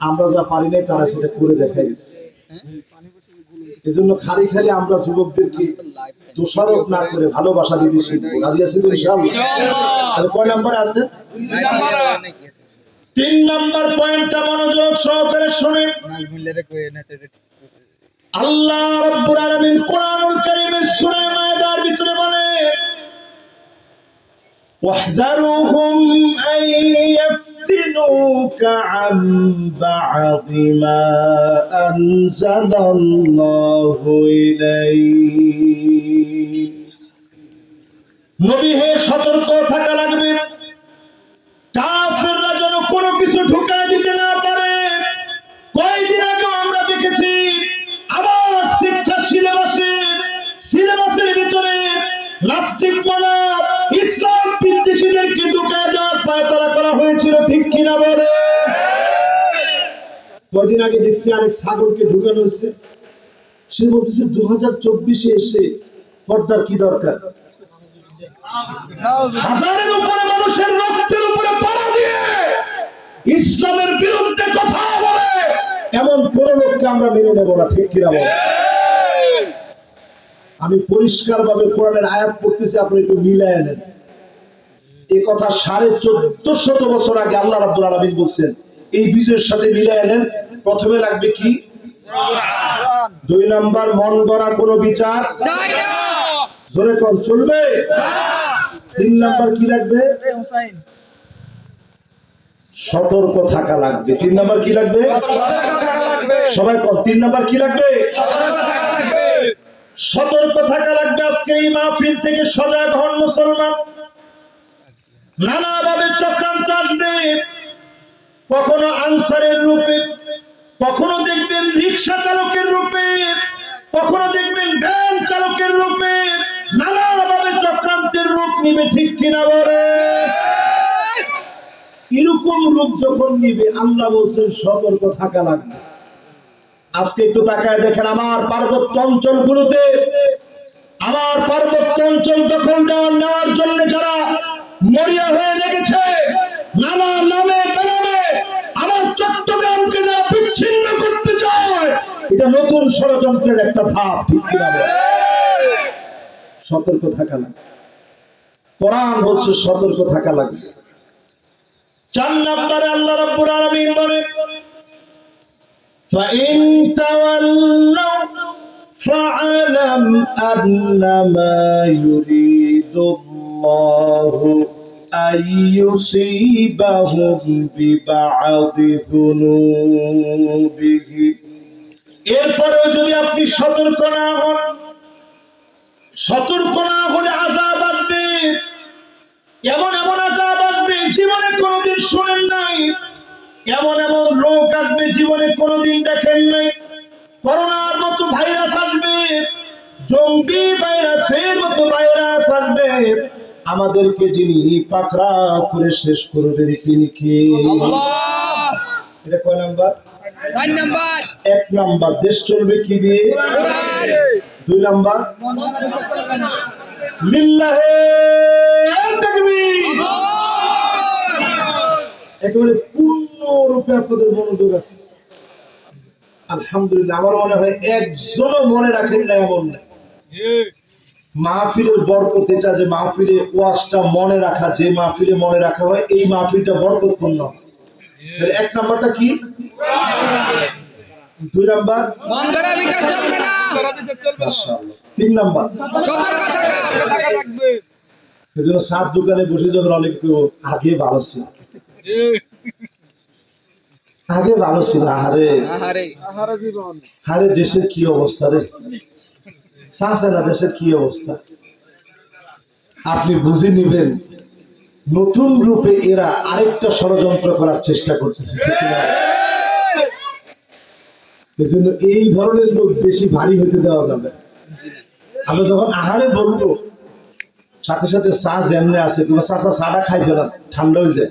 আমরা যা পারি নাই তারা সেটা করে দেখাই দিচ্ছে। এজন্য খালি খালি আমরা যুবকদেরকে দোষারোপ না করে ভালোবাসা দিতে শিখবো। রাজি আছেন তো ইনশাআল্লাহ? তাহলে কয় নাম্বারে আছে? 3 নাম্বার পয়েন্টটা মনোযোগ সহকারে শুনেন। আল্লাহ রাব্বুল আলামিন কোরআনুল কারীমের সূরা মায়দার ভিতরে বলে ওয়াহদারুহুম আন ইয়াফতিনুকা আন বা'দি মা আনজালাল্লাহু ইলাইক। নবী হে সতর্ক থাকা লাগবে, কাফেররা যেন কোনো কিছু ঢুকায় দিতে না পারে। কয়েকদিন আগে আমরা দেখেছি আবার শিক্ষা সিলেবাসের ভিতরে নাস্তিক মানা ইসলাম বিদ্বেষীদেরকে ঢুকায় দেওয়ার পায়তারা করা হয়েছিল, ঠিক কিনা বলে? কয়েকদিন আগে দেখছি আরেক ছাগলকে ঢুকানো হয়েছে। সে বলতেছে 2024-এ এসে পর্দার কি দরকার? হাজারের উপরে মানুষের রক্তের উপরে পাড়া দিয়ে ইসলামের বিরুদ্ধে কথা বলে এমন কোন লোককে আমরা মেনে নেব না, ঠিক কিনা বলে? আমি পরিষ্কার ভাবে কোরআনের আয়াত পড়তেছি, আপনি একটু মিলায় নেন। এই কথা 1450 বছর আগে আল্লাহ রাব্বুল আলামিন বলছেন, এই বিজয়ের সাথে মিলায় নেন। প্রথমে লাগবে কি? 2 নাম্বার, মন গড়া কোনো বিচার চাই না, জোরে কোন চলবে? 3 নাম্বার কি লাগবে? সতর্ক থাকা লাগবে। 3 নাম্বার কি লাগবে? সবাই কোন 3 নাম্বার কি লাগবে? সতর্ক থাকা লাগবে। আজকে এই মাহফিল থেকে সজাগ হন মুসলমান। নানাভাবে চক্রান্ত আসবে, কখনো আনসারের রূপে, কখনো দেখবেন রিক্সা চালকের রূপে, কখনো দেখবেন ভ্যান চালকের রূপে, নানাভাবে চক্রান্তের রূপ নিবে, ঠিক কিনা বলে? এরকম রূপ যখন নিবে আল্লাহ বলছেন সতর্ক থাকা লাগবে। আজকে একটু তাকায় দেখেন আমার পার্বত্য অঞ্চলগুলোতে, আমার পার্বত্য অঞ্চল দখল নেওয়ার জন্য যারা মরিয়া হয়ে লেগেছে, নানা নামে বেনামে আমার চট্টগ্রামকে না বিচ্ছিন্ন করতে চায়, এটা নতুন ষড়যন্ত্রের একটা ধাপ, ঠিক কিনা বলে? সতর্ক থাকা লাগবে। কোরআন বলছে সতর্ক থাকা লাগবে। 4 নম্বরে আল্লাহ রাব্বুল আলামিন বলেন فَإِن تَوَلَّوْا فَاعْلَمْ أَنَّمَا يُرِيدُ اللَّهُ أَن يُصِيبَهُم بِبَعْضِ ذُنُوبِهِمْ। এরপরেও যদি আপনি সতর্ক না হলে আযাব আসবে, এমন আযাব আসবে জীবনে কোনোদিন শুনেন নাই, এমন রোগ আসবে জীবনে কোনোদিন দেখেন নাই। করোনার মতো ভাইরাস আসবে, জঙ্গি ভাইরাসের মতো ভাইরাস আসবে। আমাদেরকে যিনি পাকড়া করে শেষ করবেন তিনি কে? আল্লাহ। এটা কয় নাম্বার? 4 নাম্বার। 1 নাম্বার, দেশ চলবে কি দিয়ে? কোরআন। 2 নাম্বার, লিল্লাহে তাকবীর। একেবারে পূর্ণরূপে আপনাদের মনোযোগ আছে আলহামদুলিল্লাহ। আমার মনে হয় একজনও মনে রাখেন না এমন না। মাহফিলের বরকত এটা যে মাহফিলে ওয়াজটা মনে রাখা, যে মাহফিলে মনে রাখা হয় এই মাহফিলটা বরকতপূর্ণ। 1 নাম্বারটা কি? 2 নাম্বার, মন গড়া বিচার চলবে না। মাশাআল্লাহ। 3 নাম্বার, সতর্ক থাকা লাগবে। এজন্য সাত দোকানে বসে যখন অনেক আগে ভালো ছিল, আগে ভালো ছিল। আরে দেশের কি অবস্থা রে, চাচা দেশের কি অবস্থা আপনি বুঝে নিবেন। নতুন রূপে এরা আরেকটা ষড়যন্ত্র করার চেষ্টা করতেছে, ঠিক না? এজন্য এই ধরনের লোক বেশি ভারী হতে দেওয়া যাবে। আমরা যখন আহারে বলবো সাথে সাথে চা যেমনে আছে, তোমার চাচা চাটা খাই ফেলাম, ঠান্ডা হয়ে যায়।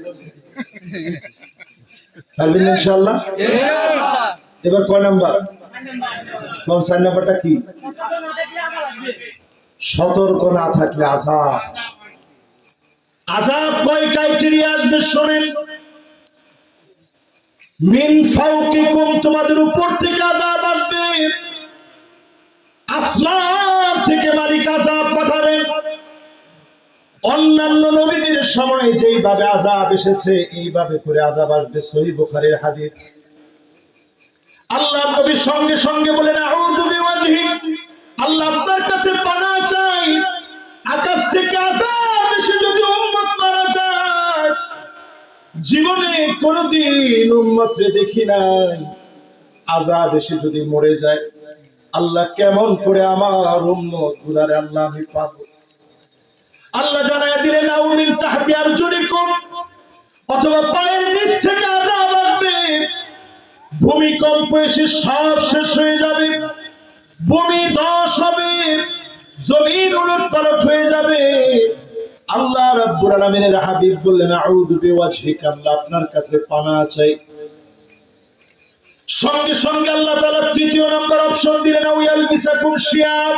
পারবেন ইনশাআল্লাহ? এবার কয় নাম্বার? 4 নাম্বারটা কি? সতর্ক না থাকলে আযাব। আযাব কয় ক্রাইটেরিয়া আসবে শোনেন। মিন ফাওকিকুম, তোমাদের উপর থেকে আযাব আসবে, আসমান থেকে মালিক আযাব পাঠাবেন। অন্যান্য নবীদের সময় যেইভাবে আযাব এসেছে এইভাবে করে আযাব আসবে। সহিহ বুখারীর হাদিস। আল্লাহর নবী সঙ্গে সঙ্গে বলেন আউযু বিওয়াজহি, আল্লাহ আপনার কাছে পানাহ চাই, আকাশ থেকে আযাব এসে যদি উম্মত মারা যায়। জীবনে কোনদিন উম্মতকে দেখি নাই, আযাব এসে যদি মরে যায়, আল্লাহ কেমন করে আমার উম্মত গুলারে আল্লাহ আমি পাবো। আল্লাহ জানায় দিলেন আও মিন তাহতি আরজুলিকুম, অথবা পায়ের নিচ থেকে আযাব আসবে। ভূমিকম্প এসে সব শেষ হয়ে যাবে, ভূমি ধস হবে, জমিন উলটপালট হয়ে যাবে। আল্লাহ রাব্বুল আলামিনের হাবিব বললেন আউযু বিওয়াজহিকা, আল্লাহ আপনার কাছে পানাহ চাই। সঙ্গে সঙ্গে আল্লাহ তাআলা তৃতীয় নাম্বার অপশন দিলেন আও ইয়ালবিসাকুম শিয়াব,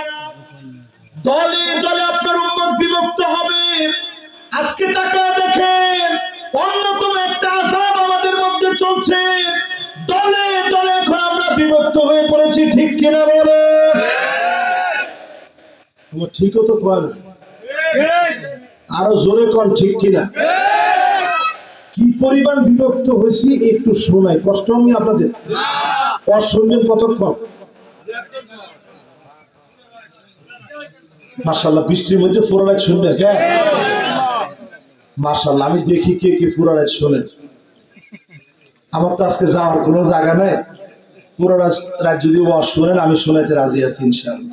দলে দলে আপনার উম্মত বিভক্ত হবে। আজকে তাকায় দেখেন, অন্যতম একটা আযাব আমাদের মধ্যে চলছে, দলে দলে এখন আমরা বিভক্ত হয়ে পড়েছি। ঠিক কিনা বলেন? ঠিকও তো কোন, আরো জোরে কোন ঠিক কিনা? কি পরিমাণ বিভক্ত হয়েছি একটু শোনাই, কষ্ট আমি আপনাদের শুনবেন কতক্ষণ? মাশাআল্লাহ, বৃষ্টির মধ্যে ফুরারাত শুনবেন? হ্যাঁ মাশাআল্লাহ, আমি দেখি কে কে ফুরারাত শোনেন। আমার তো আজকে যাওয়ার কোনো জায়গা নেই, ফুরারাত যদি শোনেন আমি শোনাইতে রাজি আছি ইনশাআল্লাহ।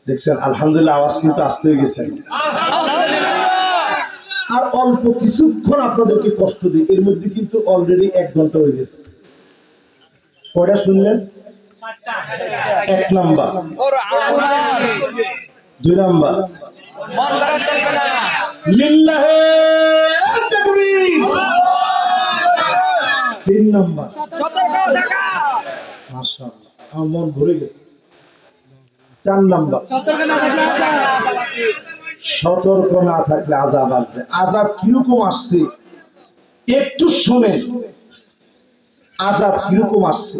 দেখছেন আলহামদুলিল্লাহ, আওয়াজ কিন্তু আসতে হয়ে গেছে। আর অল্প কিছুক্ষণ আপনাদেরকে কষ্ট দিই, এর মধ্যে কিন্তু অলরেডি 1 ঘন্টা হয়ে গেছে। কয়টা শুনলেন? 1 নাম্বার, 2 নাম্বার লিল্লাহে তাকবীর, 3 নাম্বার মাশাআল্লাহ আমার মন ভরে গেছে, 4 নাম্বার সতর্ক না থাকলে আযাব আসবে। আযাব কিরকম আসছে একটু শুনেন, আযাব কিরকম আসছে।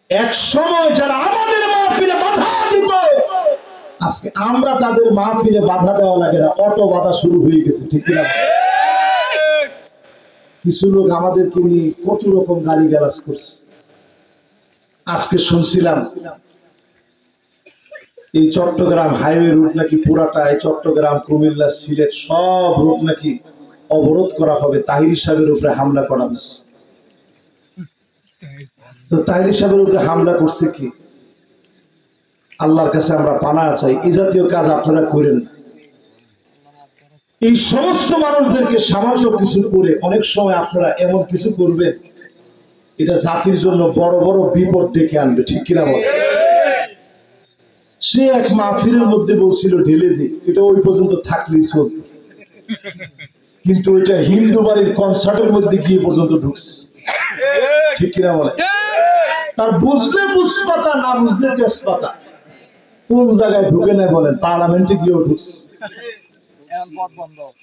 এক সময় যারা আমাদের মাহফিলে বাধা দিত, আজকে আমরা তাদের মাহফিলে বাধা দেওয়া লাগে না, অটো বাধা শুরু হয়ে গেছে। ঠিক কিনা? কিছু লোক আমাদেরকে নিয়ে কত রকম গালিগালাজ করছে। আজকে শুনছিলাম এই চট্টগ্রাম হাইওয়ে রুট নাকি পুরাটা, এই চট্টগ্রাম কুমিল্লা সিলেট সব রুট নাকি অবরোধ করা হবে, তাহির সাহেবের উপরে হামলা করা হচ্ছে। তো তাহির সাহেবের উপরে হামলা করছে কি? আল্লাহর কাছে আমরা পানাহ চাই, এই জাতীয় কাজ আপনারা করেন। এই সমস্ত মানুষদেরকে সামান্য কিছু করে অনেক সময় আপনারা এমন কিছু করবেন, এটা জাতির জন্য বড় বড় বিপদ ডেকে আনবে। ঠিক কিনা বল? সে এক মাহফিলের মধ্যে বলছিল ঢেলে দি, এটা ওই পর্যন্ত থাকলেই চলত, কিন্তু ওইটা হিন্দু বাড়ির কনসার্টের মধ্যে গিয়ে পর্যন্ত ঢুকছে। ঠিক কিনা বলে? তার বুঝলে বুঝপাতা, না বুঝলে তেজপাতা, কোন জায়গায় ঢুকে নেয় বলেন? পার্লামেন্টে গিয়েও ঢুকছে।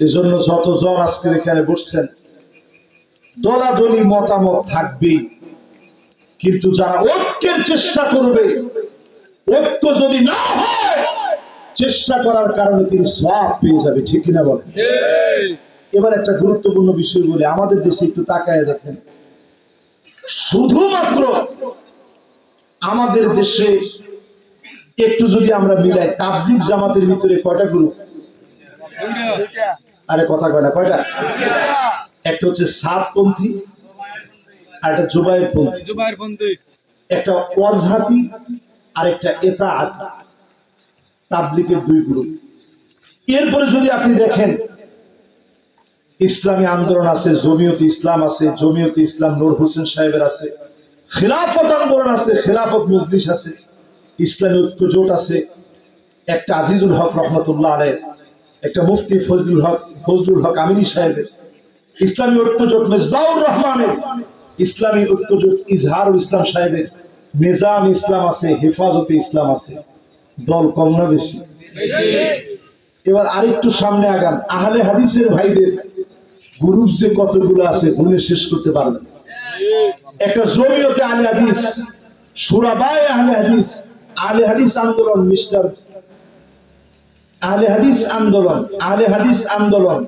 এই জন্য যতজন আজকে এখানে বসছেন, দলাদলি মতামত থাকবেই, কিন্তু যারা ঐক্যের চেষ্টা করবে, ঐক্য যদি না হয় চেষ্টা করার কারণে তিনি সওয়াব পেয়ে যাবে। ঠিক কিনা বলেন? এবার একটা গুরুত্বপূর্ণ বিষয় বলে, আমাদের দেশে একটু তাকায় দেখেন, শুধুমাত্র আমাদের দেশে একটু যদি আমরা মিলাই, তাবলীগ জামাতের ভিতরে কয়টা গ্রুপ? আরে কথা কয় না, কয়টা? একটা হচ্ছে সাতপন্থী, আর একটা জুবায়েরপন্থী, একটা ওয়াজহাবি, আর একটা ইতাআতি। তাবলীগের 2 গ্রুপ। এরপরে যদি আপনি দেখেন, ইসলামী আন্দোলন আছে, জমিয়তে ইসলাম আছে, জমিয়তে ইসলাম নূর হোসেন সাহেবের আছে, খিলাফত আন্দোলন আছে, খিলাফত মজলিস আছে, ইসলামী ঐক্য জোট আছে, একটা আজিজুল হক রহমতুল্লাহ আলাইহ, একটা মুফতি ফজলুল হক আমিনী সাহেবের, ইসলামী ঐক্য জোট মেজবাউর রহমানের, ইসলামী ঐক্য জোট ইজহারুল ইসলাম সাহেবের, নিজাম ইসলাম আছে, হেফাজতে ইসলাম আছে। দল কম না বেশি? এবার আরেকটু সামনে আগান, আহলে হাদিসের ভাইদের গ্রুপ যে কতগুলো আছে গুণে শেষ করতে পারবেন। একটা জমিয়তে আহলে হাদিস, সুরাবায়ে আহলে হাদিস, আহলে হাদিস আন্দোলন, মিস্টার আহলে হাদিস আন্দোলন, আহলে হাদিস আন্দোলন,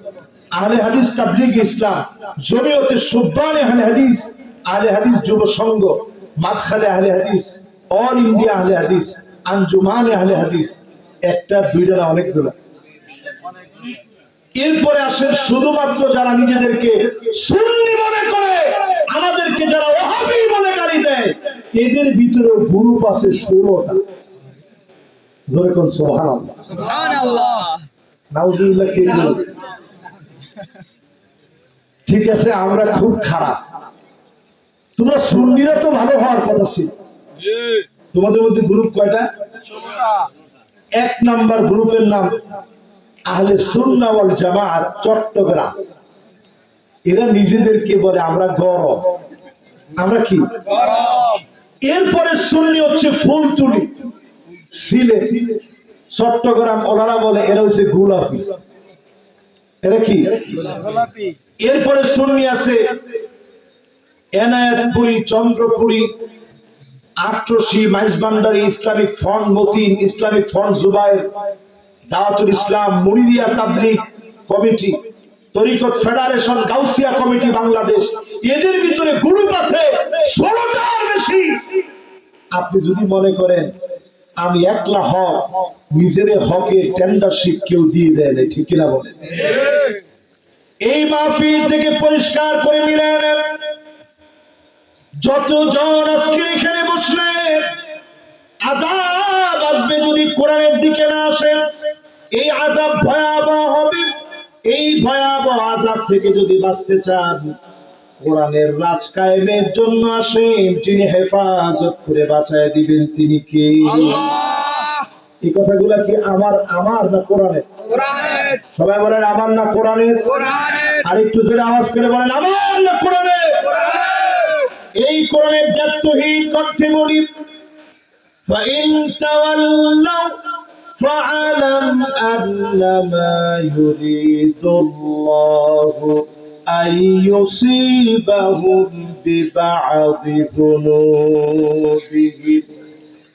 আহলে হাদিস তাবলীগ ইসলাম, জমিয়তে সুববানে আহলে হাদিস, আহলে হাদিস যুব সংঘ, মাদখালে আহলে হাদিস, অল ইন্ডিয়া আহলে হাদিস, আঞ্জুমানে আহলে হাদিস, একটা দুইটা না অনেকগুলো। এরপরে আসেন শুধুমাত্র যারা নিজেদেরকে সুন্নি মনে করে, আমাদেরকে যারা ওহাবী বলে গালি দেয়, এদের ভিতরে গ্রুপ আছে 16টা। জোরে কোন সুবহানাল্লাহ, সুবহানাল্লাহ, নাউজুবিল্লাহ। কে বলে? ঠিক আছে, আমরা খুব খারাপ, তোমরা সুন্নিরা তো ভালো হওয়ার কথা ছিল। তোমাদের মধ্যে গ্রুপ কয়টা? 16টা। এক নাম্বার গ্রুপের নাম আহলে সুন্নাহ ওয়াল জামাআত চট্টগ্রাম। এরা নিজেদেরকে বলে আমরা গরম। আমরা কি গরম? এরপরে সুন্নি হচ্ছে ফুলতুলি, সিলেট, চট্টগ্রাম, ওনারা বলে এরা হচ্ছে গোলাপি। এরা কি গোলাপি? এরপরে সুন্নি আছে Enayetpuri, Chandrapuri, Atroshi, Maijbhandari, Islamic Front Matin, Islamic Front Jubayer, Dawatul Islam, Muridia Tablig committee, Tarikat federation, Gausia committee Bangladesh. এদের ভিতরে গ্রুপ আছে 16টার বেশি। আপনি যদি মনে করেন আমি একলা হক, নিজের হকের টেন্ডারশিপ কেউ দিয়ে দেয় না, ঠিক কিনা বলেন? এই মাহফিল থেকে পরিষ্কার করে মিলে নেন, যতজন আজকে এখানে বসলে আযাব আসবে যদি কোরআনের দিকে না আসেন। এই আযাব ভয়াবহ হবে। এই ভয়াবহ আযাব থেকে যদি বাঁচতে চান, কোরআনের রাজ কায়েমের জন্য আসেন, যিনি হেফাজত করে বাঁচায় দিবেন তিনি কে? আল্লাহ। এই কথাগুলা কি আমার না কোরআনের? কোরআনের। সবাই বলেন আমার না কোরআনের? কোরআনের। আরেকটু জোরে আওয়াজ করে বলেন আমার না কোরআনের? কোরআনের। এই কোরআনের দায়িত্বহীন কণ্ঠে বলি, فإن تولوا فاعلم أنما يريد الله أن يصيبهم ببعض ذنوبهم।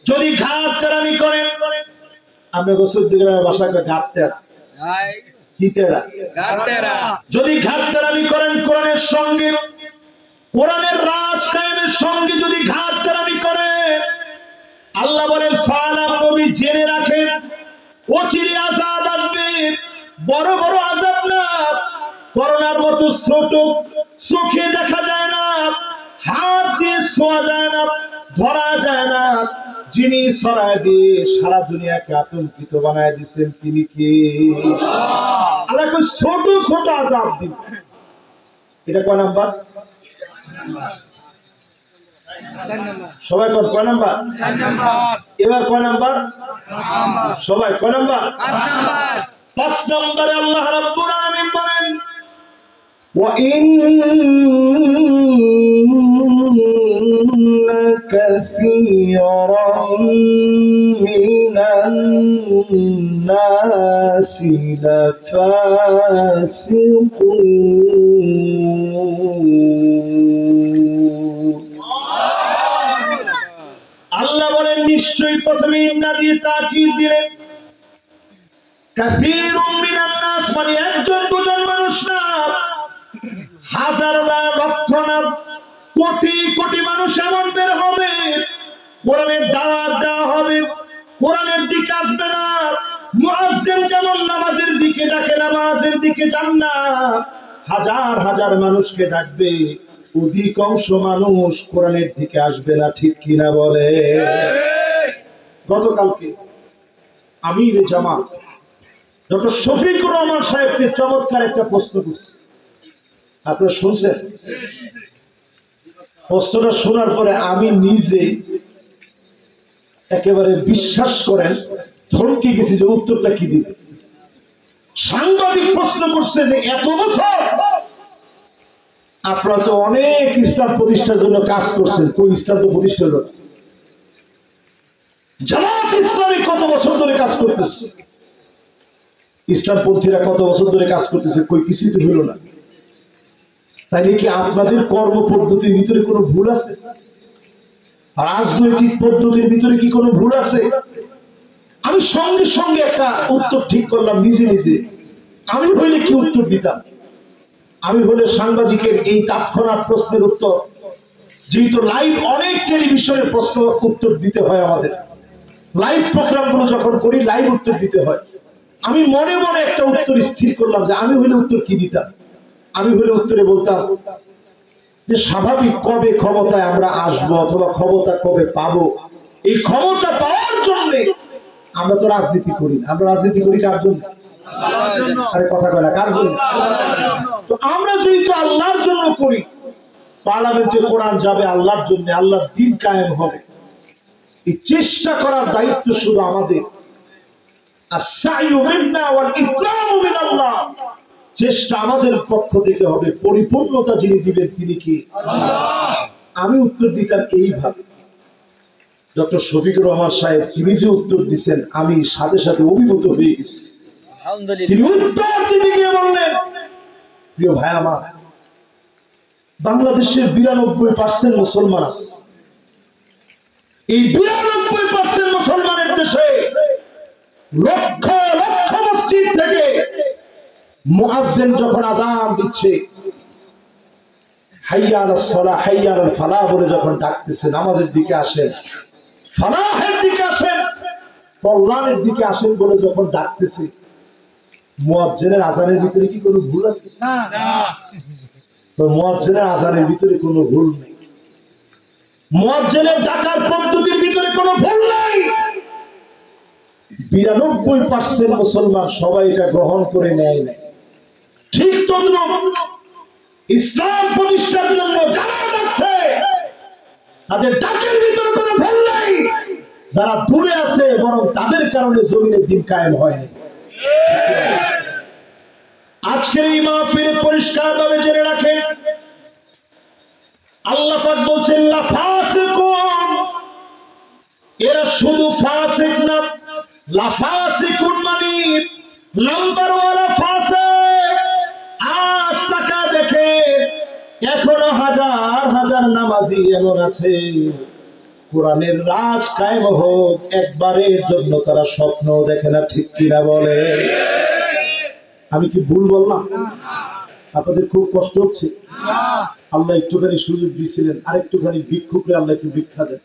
যদি ঘাটতারামি করেন, আমরা গোসল দিগের ভাষায় ঘাটতেরা, কি তেরা? ঘাটতেরা। যদি ঘাটতারামি করেন কোরআনের সঙ্গে, কোরআনের রাজ কায়েমের সঙ্গে যদি ঘাটতারামি করেন, আল্লাহ বলেন ফালাম, নবী জেনে রাখেন অচিরে আযাব আসবে। বড় বড় আযাব না, করোনার মতো ছোট, চোখে দেখা যায় না, হাত দিয়ে ছোঁয়া যায় না, ধরা যায় না, যিনি ছড়ায় দিয়ে সারা দুনিয়াকে আতঙ্কিত বানায় দিচ্ছেন তিনি কে? আল্লাহ ছোট ছোট আযাব দিন। এটা কয় নাম্বার? সবাই কয় নাম্বার? 4 নাম্বার। এবার কয় নাম্বার? 5 নাম্বার। সবাই কয় নাম্বার? 5 নাম্বার। 5 নম্বরে আল্লাহ রাব্বুল আলামিন বলেন ওয়া ইন্না কাসীরাম মিনান নাসি লাফাসিকুন। আল্লাহ বলেন নিশ্চয়ই, প্রথমে ইন্না দিয়ে তাকিদ দিলেন, কাসীরুম মিনান নাস মানে একজন দুজন মানুষ না, হাজার না, লক্ষ না, কোটি কোটি মানুষ এমন বের হবে, কোরআনের দাওয়াত দেওয়া হবে, কোরআনের দিকে আসবে না। মুয়াজ্জিন যেমন নামাজের দিকে ডাকে, নামাজের দিকে যান না, হাজার হাজার মানুষকে ডাকবে, অধিকাংশ মানুষ কোরআনের দিকে আসবে না, ঠিক কিনা বলে? গতকালকে আমির জামাত ডক্টর শফিকুর রহমান সাহেবকে চমৎকার একটা প্রশ্ন করছে, আপনারা শুনছেন? প্রশ্নটা শোনার পরে আমি নিজে একেবারে বিশ্বাস করেন থমকে গেছি যে উত্তরটা কি দিবে। সাংবাদিক প্রশ্ন করছে যে এত বছর আপনারা তো অনেক ইসলাম প্রতিষ্ঠার জন্য কাজ করছেন, কোন ইসলাম তো প্রতিষ্ঠা হলো? জামাত ইসলামী কত বছর ধরে কাজ করতেছে, ইসলামপন্থীরা কত বছর ধরে কাজ করতেছে, কই কিছুই তো হলো না। তাইলে কি আপনাদের কর্ম পদ্ধতির ভিতরে কোনো ভুল আছে? রাজনৈতিক পদ্ধতির ভিতরে কি কোনো ভুল আছে? আমি সঙ্গে সঙ্গে একটা উত্তর ঠিক করলাম নিজে নিজে। আমি হইলে কি উত্তর দিতাম? আমি হলে সাংবাদিকের এই তৎক্ষণাৎ প্রশ্নের উত্তর, যেহেতু লাইভ অনেক টেলিভিশনের প্রশ্ন উত্তর দিতে হয়, আমাদের লাইভ প্রোগ্রাম গুলো যখন করি লাইভ উত্তর দিতে হয়। আমি মনে মনে একটা উত্তর স্থির করলাম যে আমি হলে উত্তর কি দিতাম। আমি হলে উত্তরে বলতাম যে স্বাভাবিক কবে ক্ষমতায় আমরা আসবো অথবা ক্ষমতা কবে পাবো, এই ক্ষমতা পাওয়ার জন্য আমরা তো রাজনীতি করি। আমরা রাজনীতি করি কার জন্য? আরে কথা কয় না, কার জন্য? তো আমরা যদি তো আল্লাহর জন্য করি, পার্লামেন্টে কোরআন যাবে আল্লাহর জন্য, আল্লাহর দ্বীন কায়েম হবে। এই চেষ্টা করার দায়িত্ব শুধু আমাদের। আস-সাইয়ু মিন্না ওয়াল ইকরামু মিনাল্লাহ, চেষ্টা আমাদের পক্ষ থেকে হবে। পরিপূর্ণতা যিনি দিবেন তিনি কি? আল্লাহ। আমি উত্তর দিতাম এইভাবে। ডক্টর শফিকুর রহমান সাহেব তিনি যে উত্তর দিচ্ছেন, আমি সাথে সাথে অভিভূত হয়ে গেছি। তিনি উত্তর দিতে গিয়ে বললেন, প্রিয় ভাই আমার, বাংলাদেশের 92% মুসলমান আছে। এই 92% মুসলমানের দেশে লক্ষ লক্ষ মসজিদ থেকে মুয়াজ্জিন যখন আযান দিচ্ছে, হাইয়া আলাস সালাহ হাইয়া আলাল ফালাহ বলে যখন ডাকতেছে, নামাজের দিকে আসেন, ফালাহের দিকে আসেন, কল্যাণের দিকে আসেন বলে যখন ডাকতেছে, মুয়াজ্জিনের আযানের ভিতরে কি কোনো ভুল আছে? না। তো মুয়াজ্জিনের আযানের ভিতরে কোনো ভুল নেই, মুয়াজ্জিনের ডাকার পদ্ধতির ভিতরে কোনো ভুল নাই। 92% মুসলমান সবাই এটা গ্রহণ করে নেয় না। ঠিক তদ্রুপ ইসলাম প্রতিষ্ঠার জন্য যারা যাচ্ছে তাদের ডাকের ভিতরে কোনো ভুল নাই। যারা দূরে আছে বরং তাদের কারণে জমিনের দিন কায়েম হয়নি। আজকের এই মাহফিলে পরিষ্কারভাবে জেনে রাখেন, আল্লাহ পাক বলছেন লা ফাসিকুন, এরা শুধু ফাসিক না, লা ফাসিকুন মানে নাম্বার ওয়ালা ফাসিক। আজ টাকা দেখে এখনো হাজার হাজার নামাজি এমন আছে, কোরআনের রাজ কায়েম হোক একবারের জন্য তারা স্বপ্ন দেখে না। ঠিক কিনা বলে? আমি কি ভুল বললাম? আপনাদের খুব কষ্ট হচ্ছে? আল্লাহ একটুখানি সুযোগ দিয়েছিলেন, আরেকটুখানি ভিক্ষুকরে আল্লাহ একটু ভিক্ষা দেন।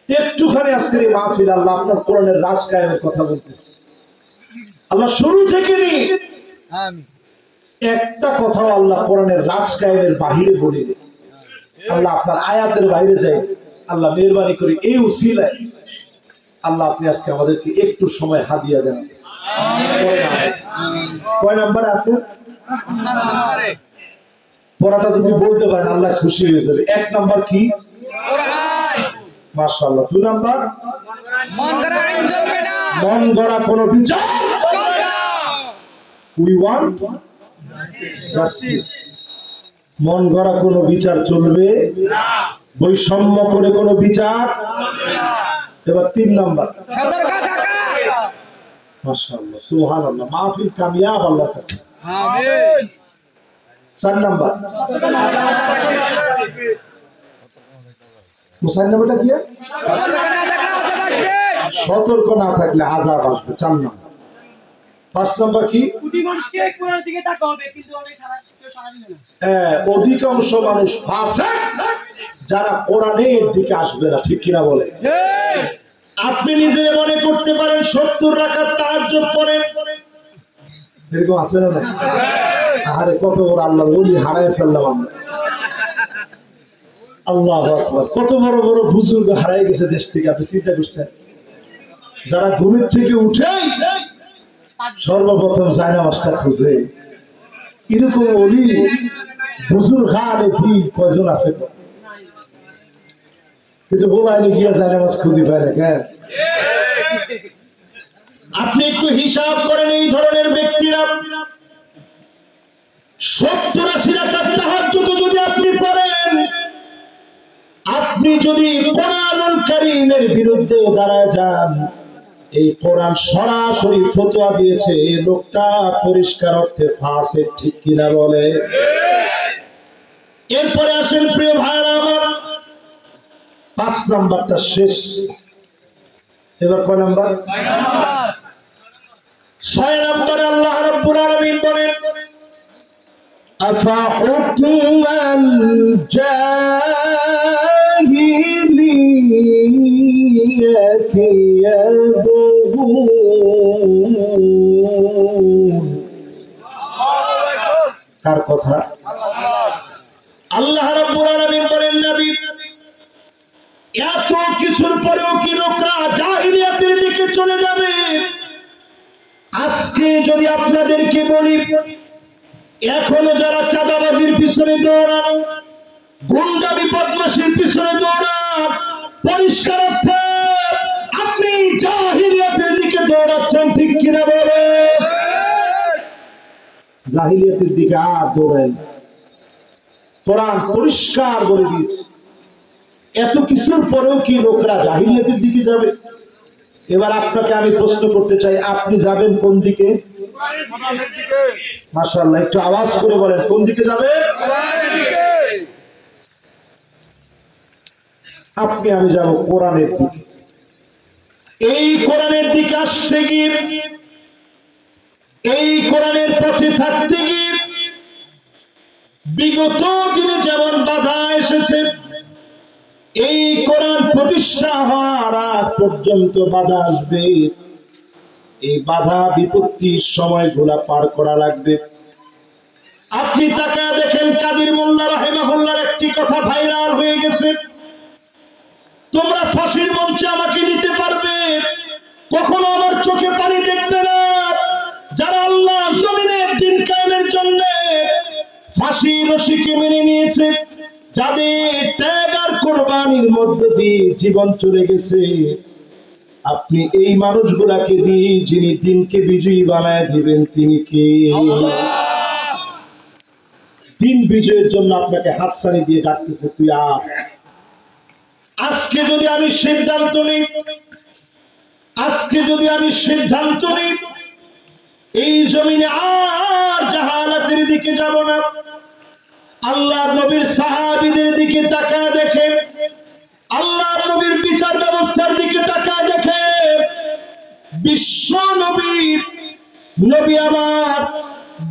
একটুখানি আজকের এই মাহফিল আল্লাহ আপনার কোরআনের রাজ কায়েমের কথা বলতেছে। আল্লাহ শুরু থেকে নিয়ে একটা কথাও আল্লাহ কোরআনের রাজ কায়েমের বাহিরে বলিনি। আল্লাহ আপনার আয়াতের বাইরে যাই, আল্লাহ মেহেরবানি করে এই উসিলায় আল্লাহ আপনি আজকে আমাদেরকে একটু সময় হাদিয়া দেন। কয় নাম্বারে আছে? পড়াটা যদি বলতে পারেন আল্লাহ খুশি হয়ে যাবে। 1 নাম্বার কি? মাশাআল্লাহ। 2 নাম্বার মন গড়া কোনো বিচার। We want justice. মন গড়া কোনো বিচার চলবে না, বৈষম্য করে কোনো বিচার চলবে না। এবার 3 নাম্বার সতর্ক থাকা। মাশাআল্লাহ, সুবহানাল্লাহ, মাহফিল কামিয়াব আল্লাহর কাছে। আমিন। 4 নাম্বার মুসান্নাবটা কি? সতর্ক না থাকলে আযাব আসবে। 4 নাম্বার। 5 নাম্বার কি? অধিকাংশ মানুষ ফাসিক, যারা কোরআনের দিকে আসবে না। ঠিক কিনা বলে? আপনি নিজে মনে করতে পারেন 70 রাকাত তাহাজ্জুদ পড়েন, এরকম আছে না? আরে কত বড় আল্লাহ ওলি হারায় ফেললাম আমরা। আল্লাহু আকবার, কত বড় বড় বুজুর্গ হারায় গেছে দেশ থেকে। আপনি চিন্তা করছেন, যারা ঘুমের থেকে উঠে সর্বপ্রথম জায়নামাজটা খুঁজে, এরকম ওলি বুজুর্গ আলে দিন কয়জন আছে? কিন্তু বলাইনি গিয়া জায়নামাজ খুঁজি পায় না কেন? আপনি একটু হিসাব করেন, এই ধরনের ব্যক্তিরা 70-80 রাকাত তাহাজ্জুদ যদি আপনি পড়েন, আপনি যদি কোরআনুল কারীমের বিরুদ্ধে দাঁড়ায় যান, এই কোরআন সরাসরি ফতোয়া দিয়েছে এই লোকটা পরিষ্কার অর্থে ফাসিক, ঠিক কিনা বলে? এরপরে আসেন প্রিয় ভাইরা আমার, 5 নাম্বারটা শেষ, এবার কয় নাম্বার? 6 নম্বরে আল্লাহ রাব্বুল আলামিন বলেন আফা হুকমান জাহিলিয়াতি ইয়াবগুন। কার কথা? আল্লাহ রাব্বুল আলামিন বলেন নবী, এত কিছুর পরেও কি লোকরা জাহিলিয়াতের দিকে চলে যাবে? আজকে যদি আপনাদেরকে বলি, এখনো যারা চাঁদাবাজির পিছনে দৌড়ান, গুন্ডামি বদমাশির পিছনে দৌড়ান, পরিষ্কার অর্থে আপনি জাহিলিয়াতের দিকে দৌড়াচ্ছেন, ঠিক কিনা বলে? জাহিলিয়াতের দিকে আর দৌড়েন, কোরআন পরিষ্কার বলে দিয়েছে। এত কিছুর পরেও কি লোকরা জাহিলিয়াতের দিকে যাবে? এবার আপনাকে আমি প্রশ্ন করতে চাই, আপনি যাবেন কোন দিকে? মাশাআল্লাহ, একটু আওয়াজ করে বলেন, কোন দিকে যাবে? আপনি আমি যাব কোরআনের দিকে। এই কোরআনের দিকে আসতে গিয়ে, এই কোরআনের পথে থাকতে গিয়ে বিগত দিনে যেমন বাধা এসেছে, এই কোরআন প্রতিষ্ঠা হওয়ার আগ পর্যন্ত বাধা আসবে। এই বাধা বিপত্তির সময়গুলা পার করা লাগবে। আপনি তাকায় দেখেন, কাদির মোল্লা রাহিমাহুল্লাহর একটি কথা ভাইরাল হয়ে গেছে, তোমরা ফাঁসির মঞ্চে আমাকে নিতে পারবে, কখনো আমার চোখে পানি দেখবে না। যারা আল্লাহ জমিনের দ্বীন কায়েমের জন্য ফাঁসির রশিকে মেনে নিয়েছে, যাদের ত্যাগ আর কোরবানির মধ্য দিয়ে জীবন চলে গেছে, আপনি এই মানুষগুলাকে দিয়ে যিনি দিনকে বিজয়ী বানায় দিবেন, তিনি কে? দিন বিজয়ের জন্য আপনাকে হাতছানি দিয়ে ডাকতেছে, তুই আয়। আজকে যদি আমি সিদ্ধান্ত নিই, আজকে যদি আমি সিদ্ধান্ত নিই এই জমিনে আর জাহালাতের দিকে যাব না, আল্লাহর নবীর সাহাবীদের দিকে তাকায় দেখেন, আল্লাহর নবীর বিচার ব্যবস্থার দিকে তাকায় দেখে, বিশ্ব নবী নবী আমার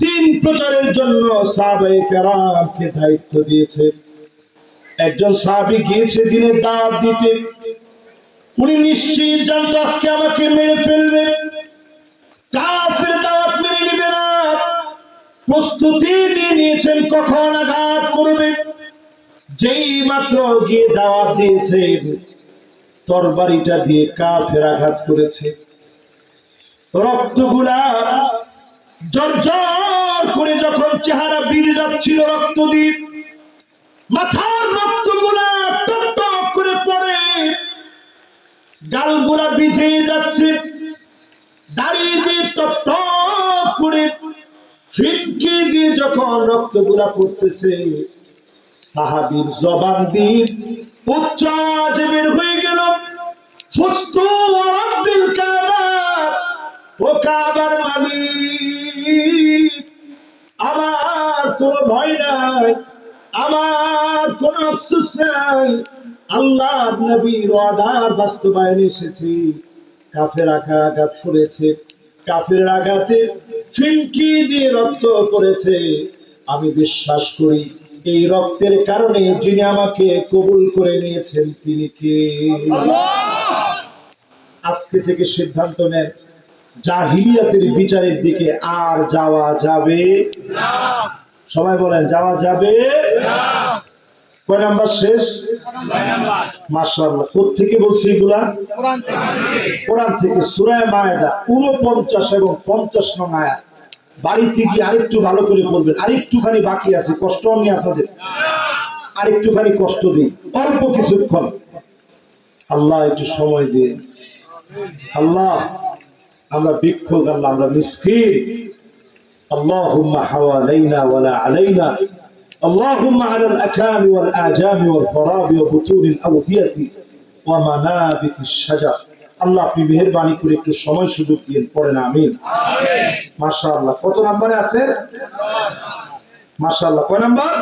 দিন প্রচারের জন্য সাহাবায়ে কেরামকে দায়িত্ব দিয়েছে। একজন সাহাবী গিয়েছে দিনের দাওয়াত দিতে, উনি নিশ্চিত জানতো আজকে আমাকে মেরে ফেলবে, কাফের দাওয়াত মেনে নিবে না, প্রস্তুতি নিয়ে নিয়েছেন কখন আঘাত করবে। যেই মাত্র গিয়ে দাওয়াত দিয়েছে, তরবারিটা দিয়ে কাফের আঘাত করেছে, রক্তগুলা জর্জর করে যখন চেহারা ভিজে যাচ্ছিল রক্ত দিয়ে, মাথার রক্তগুলা টপটপ করে পড়ে, গালগুলা ভিজে যাচ্ছে, দাড়ি দিয়ে টপটপ করে ফিটকি দিয়ে যখন রক্তগুলা পড়তেছে, সাহাবীর জবান দিয়ে উচ্চ আওয়াজে বের হয়ে গেল, ফুস্তু রাব্বিল কাবা, ও কাবার মালিক, আমার কোনো ভয় নাই, আমার কোনো আফসোস নাই, আল্লাহর নবীর ওয়াদার বাস্তবায়ন এসেছে। কাফের আঘাত করেছে, কাফের আঘাতে ফিনকি দিয়ে রক্ত পড়েছে, আমি বিশ্বাস করি এই রক্তের কারণে যিনি আমাকে কবুল করে নিয়েছেন তিনি কে? আজকে থেকে সিদ্ধান্ত নেন, জাহিলিয়াতের বিচারের দিকে আর যাওয়া যাবে না। সবাই বলেন, যাওয়া যাবে না। কয় নাম্বার শেষ? মাশাআল্লাহ। কোত্থেকে বলছি এগুলা? কোরআন থেকে। সূরা মায়েদা 49 এবং 50 নং আয়াত। বাড়ি থেকে আরেকটু ভালো করে বলবেন, আরেকটুখানি বাকি আছে, কষ্ট আমি আপনাদের আরেকটুখানি কষ্ট দিই, অল্প কিছুক্ষণ, আল্লাহ একটু সময় দিয়ে। আল্লাহ, আমরা বিক্ষোভ, আল্লাহ আমরা মিসকিন, আল্লাহুম্মা হাওয়ালাইনা ওয়ালা আলাইনা, اللهم على الأكام والآجام والفراب وبطون الأودية ومنابت الشجر আল্লাহ আপনি মেহেরবানি করে একটু সময় সুযোগ দিন, পড়েন আমিন। মাশাআল্লাহ। কত নম্বরে আছে? মাশাআল্লাহ। কয় নাম্বার?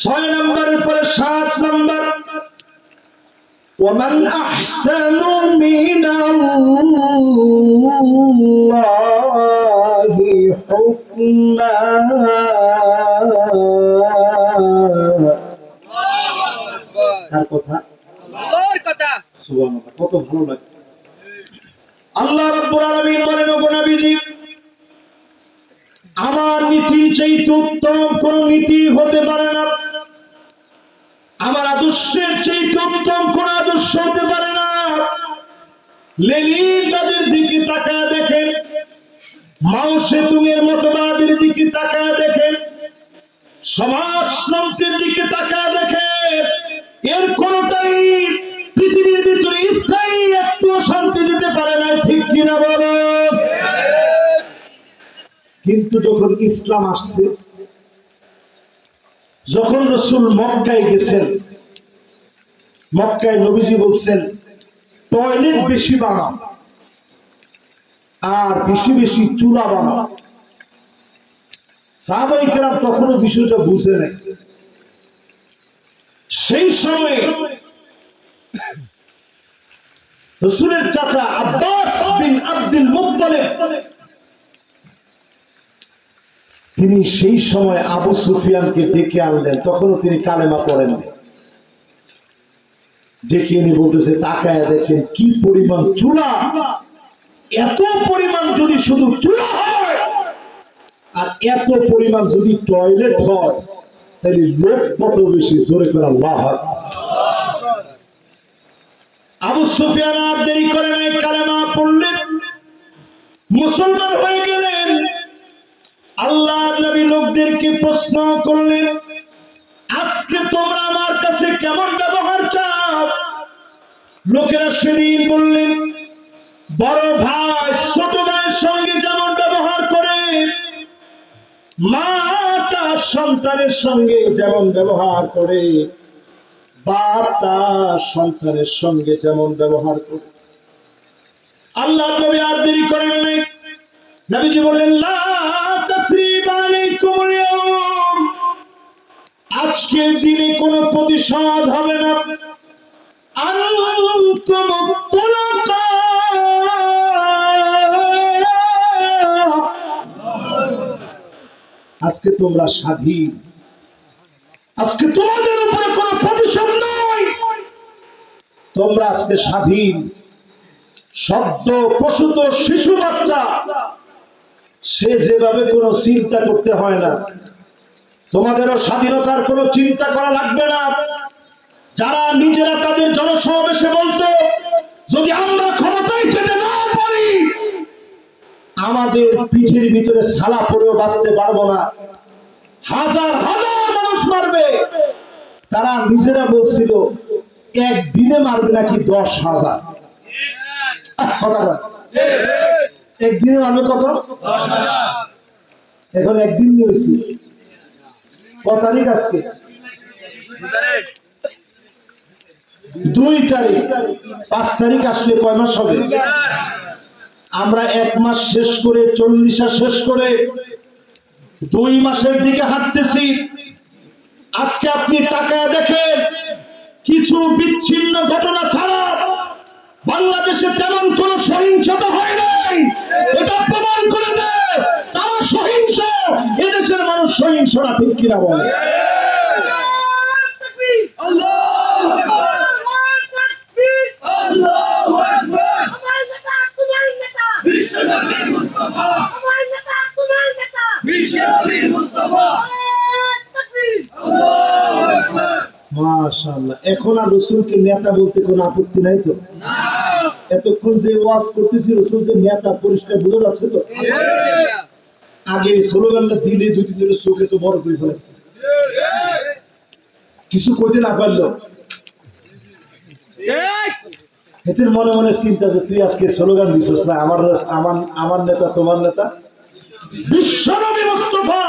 6 নম্বরের পরে 7 নম্বর, ومن أحسن من الله حكما। কার কথা? আল্লাহর কথা। সুবহানাল্লাহ, কত ভালো লাগে। আল্লাহ রাব্বুল আলামিন বলেন, ওগো নবীজি, আমার নীতির চাইতে উত্তম কোন নীতি হতে পারে না, আমার আদর্শের চাইতে উত্তম কোন আদর্শ হতে পারে না। লেলিনবাদের দিকে তাকায় দেখেন, মাও সেতুংয়ের মতবাদের দিকে তাকায় দেখেন, সমাজতন্ত্রের দিকে তাকায় দেখেন, এর কোনটাই পৃথিবীর ভিতরে স্থায়ী একটু শান্তি দিতে পারে না, ঠিক কিনা বলো? কিন্তু যখন ইসলাম আসছে, যখন রাসূল মক্কায় গেছেন, মক্কায় নবীজি বলছেন টয়লেট বেশি বানাও আর বেশি বেশি চুলা বানাও। সাহাবায়ে কেরাম তখনও বিষয়টা বুঝে নাই। সেই সময়ে রাসূলের চাচা আব্বাস বিন আব্দুল মুত্তালিব, তিনি সেই সময় আবু সুফিয়ানকে ডেকে আনলেন, তখনও তিনি কালেমা পড়েন। ডেকে এনে বলতেছে, তাকায় দেখেন কি পরিমাণ চুলা, এত পরিমাণ যদি শুধু চুলা হয় আর এত পরিমাণ যদি টয়লেট হয়, তাহলে লোক কত বেশি। জোরে করে আল্লাহু আকবার। আবু সুফিয়ান আর দেরি করে নাই, কালেমা পড়লেন, মুসলমান হয়ে গেলেন। আল্লাহর নবী লোকদেরকে প্রশ্ন করলেন, আজকে তোমরা আমার কাছে কেমন ব্যবহার চাও? লোকেরা সেদিন বললেন, বড় ভাই ছোট ভাইয়ের সঙ্গে যেমন ব্যবহার করে, মাতা সন্তানের সঙ্গে যেমন ব্যবহার করে, বাপ তার সন্তানের সঙ্গে যেমন ব্যবহার করে। আল্লাহর নবী আর দেরি করেন নাই, নবীজি বললেন, লা তাসরিবা আলাইকুমুল ইয়াওম, আজকের দিনে কোনো প্রতিশোধ হবে না। আনতুম তুলাকা, আজকে তোমরা স্বাধীন, আজকে তোমাদের উপরে কোনো প্রতিশোধ নয়, তোমরা আজকে স্বাধীন। সদ্য প্রসূত শিশু বাচ্চা, সে যেভাবে কোনো চিন্তা করতে হয় না, তোমাদেরও স্বাধীনতার কোনো চিন্তা করা লাগবে না। যারা নিজেরা তাদের জনসমাবেশে বলতো, যদি আমরা ক্ষমতায় যেতে না পারি, আমাদের পিঠের ভিতরে ছালা পরেও বাঁচতে পারবো না, হাজার হাজার মানুষ মারবে, তারা নিজেরা বলছিল একদিনে মারবে নাকি 10,000। একদিনে মারবে কত? 10,000। এখন একদিন হয়েছে, কত তারিখ আজকে? 2 তারিখ। 5 তারিখ আসলে কয় মাস হবে? আমরা 1 মাস শেষ করে 40 শেষ করে 2 মাসের দিকে হাঁটতেছি। আজকে আপনি তাকায় দেখেন, কিছু বিচ্ছিন্ন ঘটনা ছাড়া বাংলাদেশে তেমন কোন সহিংসতা হয় নাই। এটা প্রমাণ করে দেয় তারা সহিংস, এদেশের মানুষ সহিংস না, ঠিক কিনা বলে? মাশাআল্লাহ। এখন আর রাসূলকে নেতা বলতে কোনো আপত্তি নাই তো? এতক্ষণ যে ওয়াজ করতেছি, রাসূল যে নেতা, পরিষ্কার বোঝা যাচ্ছে তো? আগে স্লোগানটা দিলে 2-3 দিনের চোখে তো বড় করে ফেলে, কিছু কইতে না পারলো, এদের মনে মনে চিন্তা যে তুই আজকে স্লোগান দিছিস না, আমার নেতা তোমার নেতা। বিশ্বনবী মুস্তাফা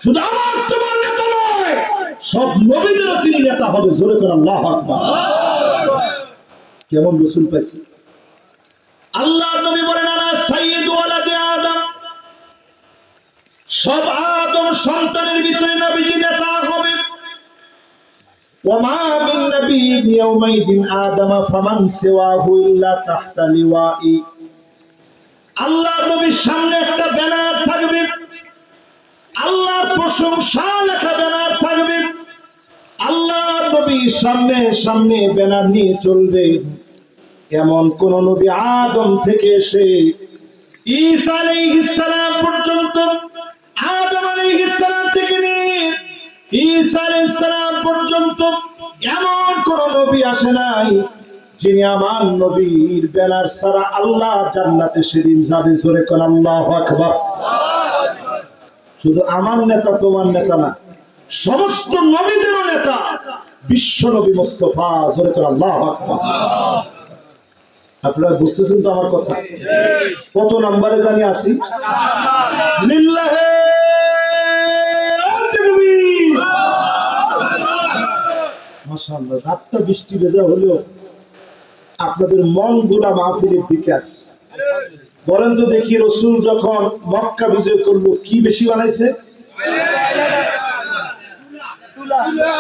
শুধু আমার তোমার নেতা নয়, সব নবীদেরও তিনি নেতা হবে। জোরে করে আল্লাহু আকবার। কেমন রসুল পাইছে? আল্লাহ নবী বলেন আনা সাইয়্যিদু ওয়ালাদি আদম, সব আদম সন্তানের ভিতরে নবীজি নেতা হবে। ওয়া মা মিন নাবিয়্যিন ইয়াওমাইদিন আদম ফামান সিওয়াহু ইল্লা তাহতা লিওয়াই। আল্লাহ নবীর সামনে একটা ব্যানার থাকবে, আল্লাহর প্রশংসা লেখা ব্যানার থাকবে। আল্লাহ নবীর সামনে সামনে ব্যানার নিয়ে চলবে। এমন কোন নবী আদম থেকে এসে ঈসা আলাইহিস সালাম পর্যন্ত, আদম আলাইহিস সালাম থেকে নিয়ে ঈসা আলাইহিস সালাম পর্যন্ত এমন কোন নবী আসে নাই যিনি আমার নবীর ব্যানার ছাড়া আল্লাহ জান্নাতে সেদিন যাবে। জোরে কোন আল্লাহু আকবার। শুধু আমার নেতা তোমার নেতা না, সমস্ত নবীদেরও নেতা বিশ্ব নবী মুস্তাফা। জোরে কোন আল্লাহু আকবার। আপনারা বুঝতেছেন তো আমার কথা? কত নম্বরে জানি আসি? লিল্লাহে তাকবীর। মাশাআল্লাহ, রাতটা বৃষ্টি ভেজা হলেও আপনাদের মনগুলা মাহফিলের দিকে আছে। বলেন তো দেখি, রাসূল যখন মক্কা বিজয় করলো কি বেশি বানাইছে?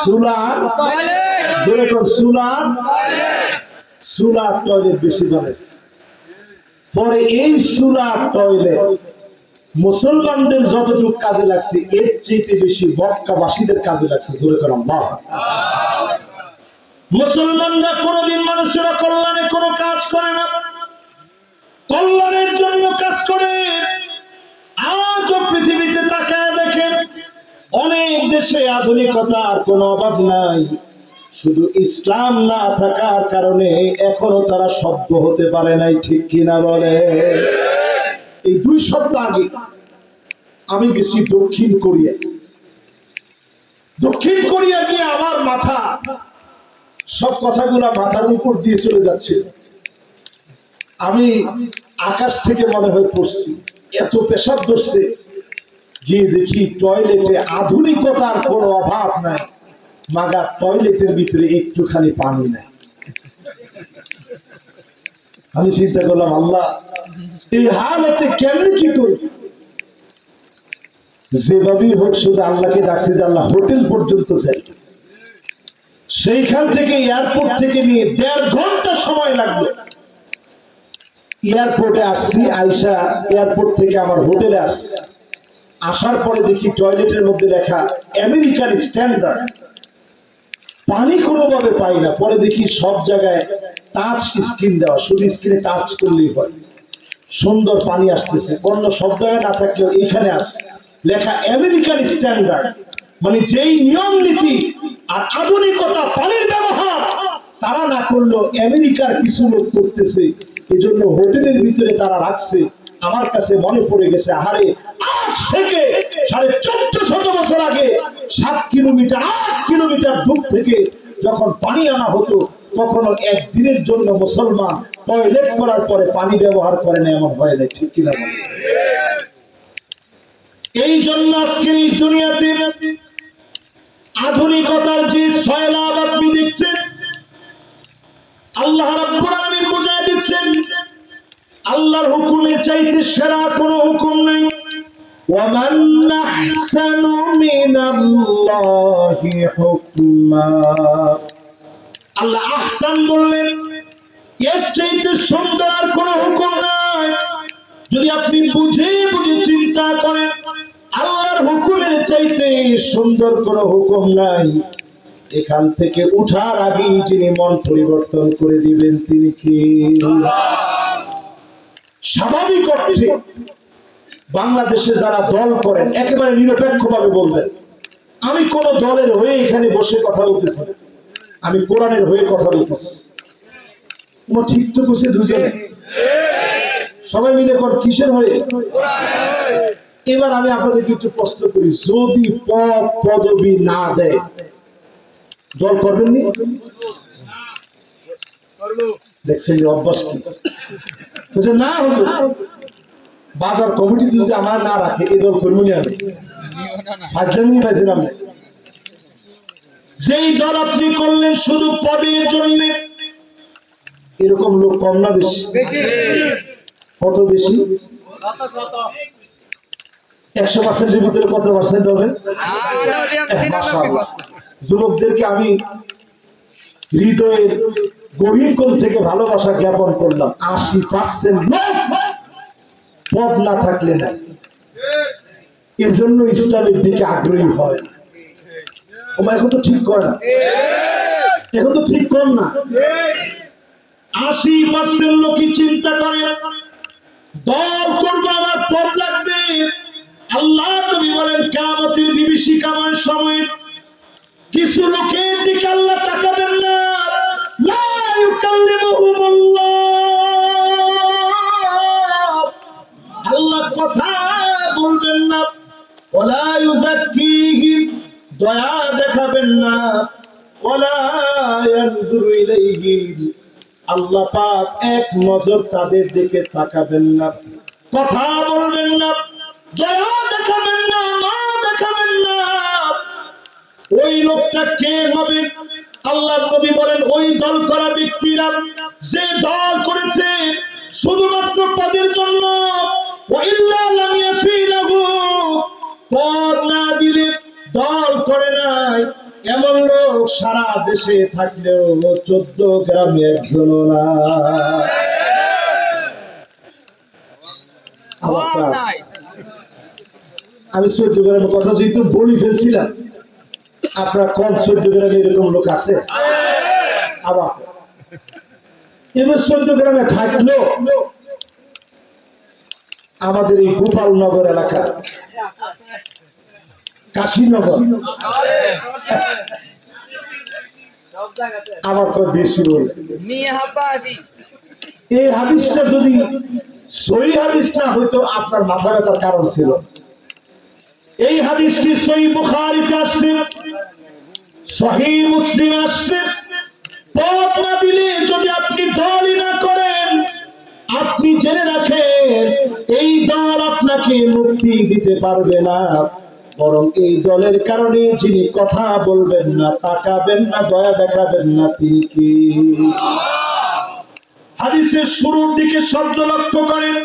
সুলা। জোরে কোন সুলা। সুলা টয়লেট বেশি বানাইছে। পরে এই সুলা টয়লেট মুসলমানদের যতটুকু কাজে লাগছে এর চেয়ে বেশি মক্কাবাসীদের কাজে লাগছে। জোরে কোন আল্লাহ। মুসলমানরা কোনদিন মানুষেরা কল্যাণে কোনো কাজ করে না, কল্যাণের জন্য কাজ করে। আজও পৃথিবীতে তাকায় দেখেন, অনেক দেশে আধুনিকতার কোনো অভাব নাই, শুধু ইসলাম না থাকার কারণে এখনো তারা সভ্য হতে পারে নাই। ঠিক কিনা বলে? এই 2 সপ্তাহ আগে আমি গেছি দক্ষিণ কোরিয়া। দক্ষিণ কোরিয়া গিয়ে আমার মাথা, সব কথাগুলা মাথার উপর দিয়ে চলে যাচ্ছে। আমি আকাশ থেকে মনে হয় পড়ছি, এত পেশাব ধরছে। গিয়ে দেখি টয়লেটে আধুনিকতার কোনো অভাব নাই, মাগা টয়লেটের ভিতরে একটুখানি পানি নাই। আমি চিন্তা করলাম, আল্লাহ এই হালতে কেমন কি করি? যেভাবেই হোক শুধু আল্লাহকে ডাকছি যে আল্লাহ হোটেল পর্যন্ত যাই। সেইখান থেকে এয়ারপোর্ট থেকে নিয়ে 1.5 ঘন্টা সময় লাগবে। এয়ারপোর্টে আসছি, আইসা এয়ারপোর্ট থেকে আমার হোটেলে আসছি। আসার পরে দেখি টয়লেটের মধ্যে লেখা আমেরিকান স্ট্যান্ডার্ড। পানি কোনোভাবে পাই না। পরে দেখি সব জায়গায় টাচ স্ক্রিন দেওয়া, শুধু স্ক্রিনে টাচ করলেই হয়, সুন্দর পানি আসতেছে। অন্য সব জায়গায় না থাকলেও এখানে আসছে লেখা আমেরিকান স্ট্যান্ডার্ড। মানে যেই নিয়ম নীতি আর আধুনিকতা পানির ব্যবহার তারা না করলেও আমেরিকার কিছু লোক করতেছে, এজন্য হোটেলের ভিতরে তারা রাখছে। আমার কাছে মনে পড়ে গেছে, আহারে আজ থেকে 1450 বছর আগে 7 কিলোমিটার 8 কিলোমিটার দূর থেকে যখন পানি আনা হতো, তখনও একদিনের জন্য মুসলমান টয়লেট করার পরে পানি ব্যবহার করে না, এমন হয় না। ঠিক কিনা? এই জন্য আজকের এই দুনিয়াতে আধুনিকতার যে সয়লাভ আপনি দেখছেন, আল্লাহ রাব্বুল আলামিন বুঝায় দিচ্ছেন আল্লাহর হুকুমের চাইতে সেরা কোনো হুকুম নেই। ওয়ামান আহসানু মিনাল্লাহি হুকমা। আল্লাহ আহসান বললেন, এর চাইতে সুন্দর আর কোনো হুকুম নাই। যদি আপনি বুঝে বুঝে চিন্তা করেন, আল্লাহর হুকুমের চাইতে সুন্দর কোনো হুকুম নাই। এখান থেকে উঠার আগেই যিনি মন পরিবর্তন করে দিবেন তিনি কি? স্বাভাবিক অর্থে বাংলাদেশে যারা দল করেন একেবারে নিরপেক্ষভাবে বলবেন, আমি কোন দলের হয়ে এখানে বসে কথা বলতেছি, আমি কোরআনের হয়ে কথা বলতেছি। ঠিক তো বসে দুজনে সবাই মিলে কর কিসের হয়ে? এবার আমি আপনাদেরকে একটু প্রশ্ন করি, যদি পদ পদবি না দেয় দল করবেন নি? দেখছেন অভ্যাস কি? না হুজুর, বাজার কমিটি যদি আমার না রাখে এই দল করবো না। আমি পাইছিলাম যেই দল আপনি করলেন শুধু পদের জন্য, এরকম লোক কম না বেশি? কত বেশি? 100%-এর ভিতরে কত পার্সেন্ট হবে? যুবকদেরকে আমি হৃদয়ের গভীর কোণ থেকে ভালোবাসা জ্ঞাপন করলাম। 80% লোক পদ না থাকলে না, এজন্য ইসলামের দিকে আগ্রহী হয়। এখন তো ঠিক কর না, এখন তো ঠিক কর না। 80% লোকই চিন্তা করে দল করবো, আমার পদ লাগবে। আল্লাহ নবী বলেন কিয়ামতের বিভীষিকাময় সময়ে কিছু লোকের দিকে আল্লাহ তাকাবেন না, লা ইউকাল্লিমুহুমুল্লাহ, আল্লাহ কথা বলবেন না, ওয়ালা ইউযাক্কিহিম, দয়া দেখাবেন না, ওয়ালা ইয়ানজুরু ইলাইহিম, আল্লাহ পাক এক নজর তাদের দিকে তাকাবেন না, কথা বলবেন না, দয়া দেখাবেন না, মা দেখাবেন না। ওই লোকটা কে হবে? আল্লাহর নবী বলেন ওই দল করা ব্যক্তিরা যে দল করেছে শুধুমাত্র পদের জন্য, ওয়াইল্লা লাম ইয়াফিলাহু, পদ না দিলে দল করে নাই, এমন লোক সারা দেশে থাকলেও 14 গ্রামে একজনও না। আমি 14 গ্রামের কথা যেহেতু বলি ফেলছিলাম, আপনার কোন 14 গ্রামে এরকম লোক আছে? আবার এবার 14 গ্রামে থাকলো আমাদের এই গোপালনগর এলাকা, কাশীনগর, আমার কয় বেশি বলে। এই হাদিসটা যদি সহি হাদিস না হইতো আপনার মাথা ব্যথার কারণ ছিল। এই হাদিসটি সহিহ বুখারীতে আসছে, সহিহ মুসলিমে আসছে। পদ না দিলে যদি আপনি দলই না করেন, আপনি জেনে রাখেন এই দল আপনাকে মুক্তি দিতে পারবে না, বরং এই দলের কারণে যিনি কথা বলবেন না, তাকাবেন না, দয়া দেখাবেন না, তিনি কি? হাদিসের শুরুর দিকে শব্দ লক্ষ্য করেন,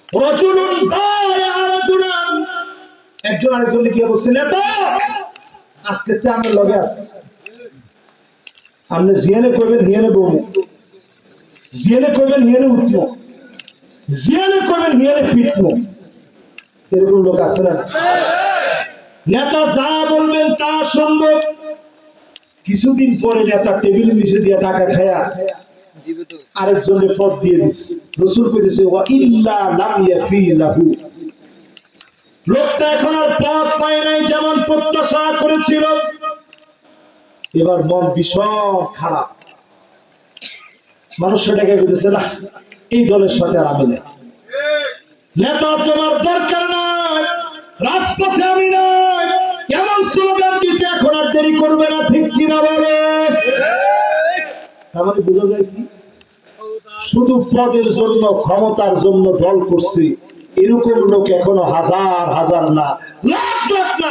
রাজুলুন বায়া রাজুলান, একজন আরেকজনকে গিয়ে বলছেন, এত আজকে তে আমার লগে আছে, আপনি জিয়ানে করবেন, নিয়ে নেব, জিয়ানে করবেন, নিয়ে নে উঠবো, জিয়ানে করবেন, নিয়ে নে ফিটবো। এরকম লোক আছে না? নেতা যা বলবেন তা শুনবো, কিছুদিন পরে নেতা টেবিলের নিচে দিয়ে টাকা খায়া আরেকজনের পদ দিয়ে দিচ্ছে। রাসূল কইতেছে ওয়া ইল্লা লাম ইয়াফিলাহু, লোকটা এখন আর পদ পায় নাই যেমন প্রত্যাশা করেছিল। এবার মন ভীষণ খারাপ, মানুষ সেটাকে বলতেছে না, এই দলের সাথে আর আমি নেই, নেতা তোমার দরকার নাই, রাজপথে আমি নাই, এমন স্লোগান দিতে এখন আর দেরি করবে না, ঠিক কিনা বলে? আমাকে বোঝা যায় কি, শুধু পদের জন্য, ক্ষমতার জন্য দল করছি, এরকম লোক এখনো হাজার হাজার না, লাখ লাখ না,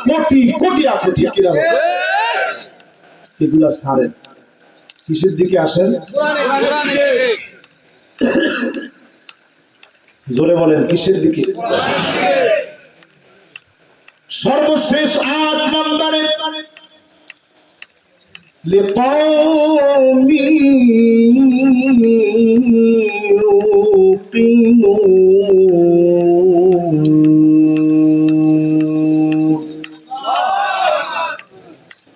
কোটি কোটি আছে, ঠিক কিনা বলে? এগুলা ছাড়েন, কিসের দিকে আসেন? জোরে বলেন, কিসের দিকে? সর্বশেষ 8 নম্বরে লিকাওমি ইউকিনুন,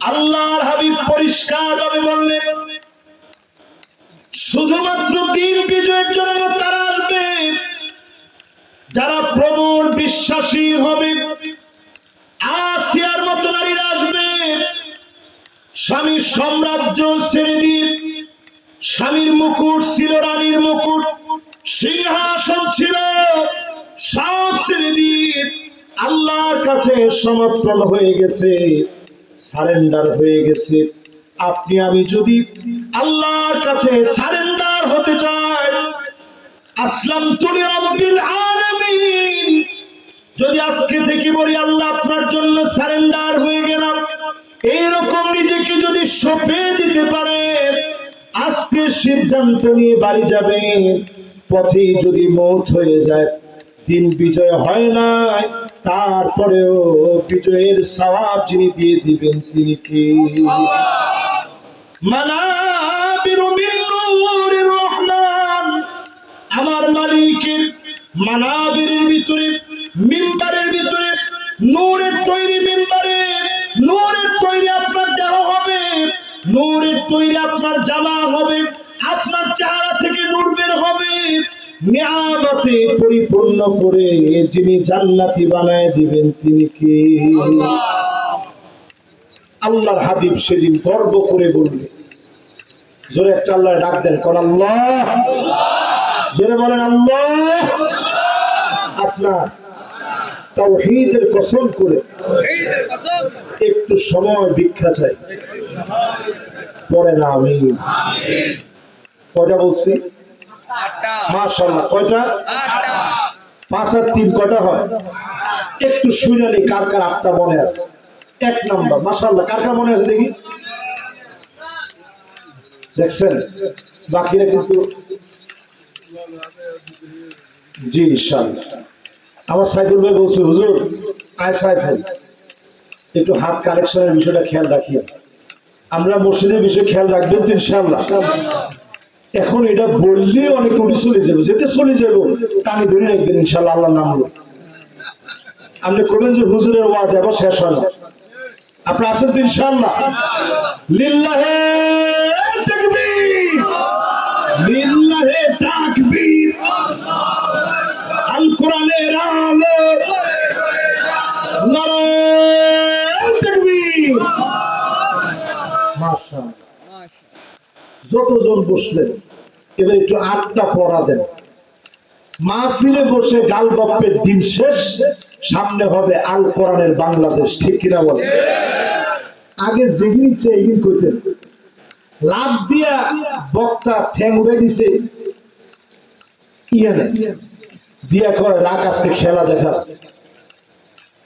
আল্লাহর হাবিব পরিষ্কার ভাবে বললেন শুধুমাত্র দিন বিজয়ের জন্য তারা আসবে যারা প্রবল বিশ্বাসী হবে। আসিয়ার মতো নারীরা আসবে, স্বামীর সাম্রাজ্য ছেড়ে দিয়ে, স্বামীর মুকুট ছিল, রানীর মুকুট, সিংহাসন ছিল, সব ছেড়ে দিয়ে আল্লাহর কাছে সমর্পণ হয়ে গেছে, সারেন্ডার হয়ে গেছে। আপনি আমি যদি আল্লাহর কাছে সারেন্ডার হতে চাই, আসলামতু লিরাব্বিল আলামিন, যদি আজকে থেকে বলি আল্লাহ আপনার জন্য সারেন্ডার হয়ে গেলাম, এইরকম নিজেকে যদি সঁপে দিতে পারেন, আজকে সিদ্ধান্ত নিয়ে বাড়ি যাবে, পথে যদি মৌত হয়ে যায়, দিন বিজয় হয় না, তারপরেও বিজয়ের সওয়াব যিনি দিয়ে দিবেন তিনি কে? মানাবিরু মিন নূরির রহমান, আমার মালিকের মানাবিরের ভিতরে, মিম্বারের ভিতরে নূরের তৈরি মিম্বারে, নূরের তৈরি আপনার দেহ হবে, নূরের তৈরি আপনার জামা হবে, আপনার চেহারা থেকে নূর বের হবে, নিয়ামতে পরিপূর্ণ করে যিনি জান্নাতি বানায় দিবেন তিনি কে? আল্লাহর হাবিব সেদিন গর্ব করে বললেন, জোরে একটা আল্লাহ ডাক দেন, কোন আল্লাহ, জোরে বলেন আল্লাহ। আপনার তাওহীদের কসম করে একটু সময় ভিক্ষা চাই, পরে না আমি কয়টা বলছি? মাশাআল্লাহ, কয়টা? 5 আর 3 কয়টা হয়? একটু শুনে নেই কার কার 8টা মনে আছে। 1 নাম্বার, মাশাআল্লাহ, কার কার মনে আছে দেখি? দেখছেন বাকিরা কিন্তু জি ইনশাআল্লাহ। আমার সাইফুল ভাই বলছে, হুজুর আয় সাইফুল একটু হাত কালেকশনের বিষয়টা খেয়াল রাখিয়া, আমরা মসজিদের বিষয়ে খেয়াল রাখবেন তো ইনশাআল্লাহ। এখন এটা বললে অনেক উড়ি চলে যাবো, যেতে চলে যাবো, টানি ধরে রাখবেন ইনশাআল্লাহ আল্লাহর নাম বলে। আপনি করবেন যে হুজুরের ওয়াজ এবার শেষ হয় না, আপনি আসেন তো ইনশাআল্লাহ। লিল্লাহে তাকবীর, লিল্লাহে তাকবীর, আল কোরআনের আলো, নারায়ে তাকবীর। মাশাআল্লাহ, যতজন বসলেন এবার একটু 8টা পড়া দেন। মাহফিলে বসে গাল গপ্পের দিন শেষ, সামনে হবে আল কোরআনের বাংলাদেশ, ঠিক কিনা বলে? আগে যেদিন ইচ্ছে এদিন কইতেন, লাভ দিয়া বক্তা ঠ্যাং উড়ে দিছে ইয়ানে দিয়া কয় রাখ আজকে খেলা দেখা।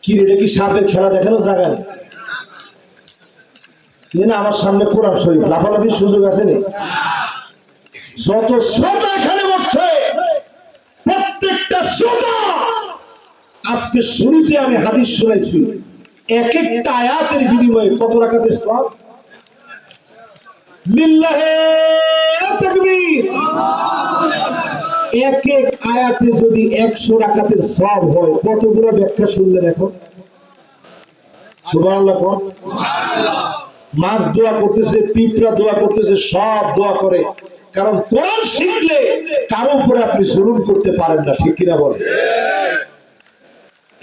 কি রে, কি সাপের খেলা দেখানো জায়গা নেই না? আমার সামনে কোরআন শরীফ, লাফালাফির সুযোগ আছে না? যত শ্রোতা এখানে বসছে প্রত্যেকটা শ্রোতা, আজকে শুরুতে আমি হাদিস শুনেছি, এক একটা আয়াতের বিনিময়ে কত রাকাতের সওয়াব? লিল্লাহে তাকবীর। এক এক আয়াতে যদি 100 রাকাতের সওয়াব হয়, কতগুলো ব্যাখ্যা শুনলেন এখন? সুবহানাল্লাহ। মাছ দোয়া করতেছে, পিঁপড়া দোয়া করতেছে, সব দোয়া করে, কারণ কোরআন শিখলে কারো উপরে আপনি জুলুম করতে পারেন না, ঠিক কিনা বলেন?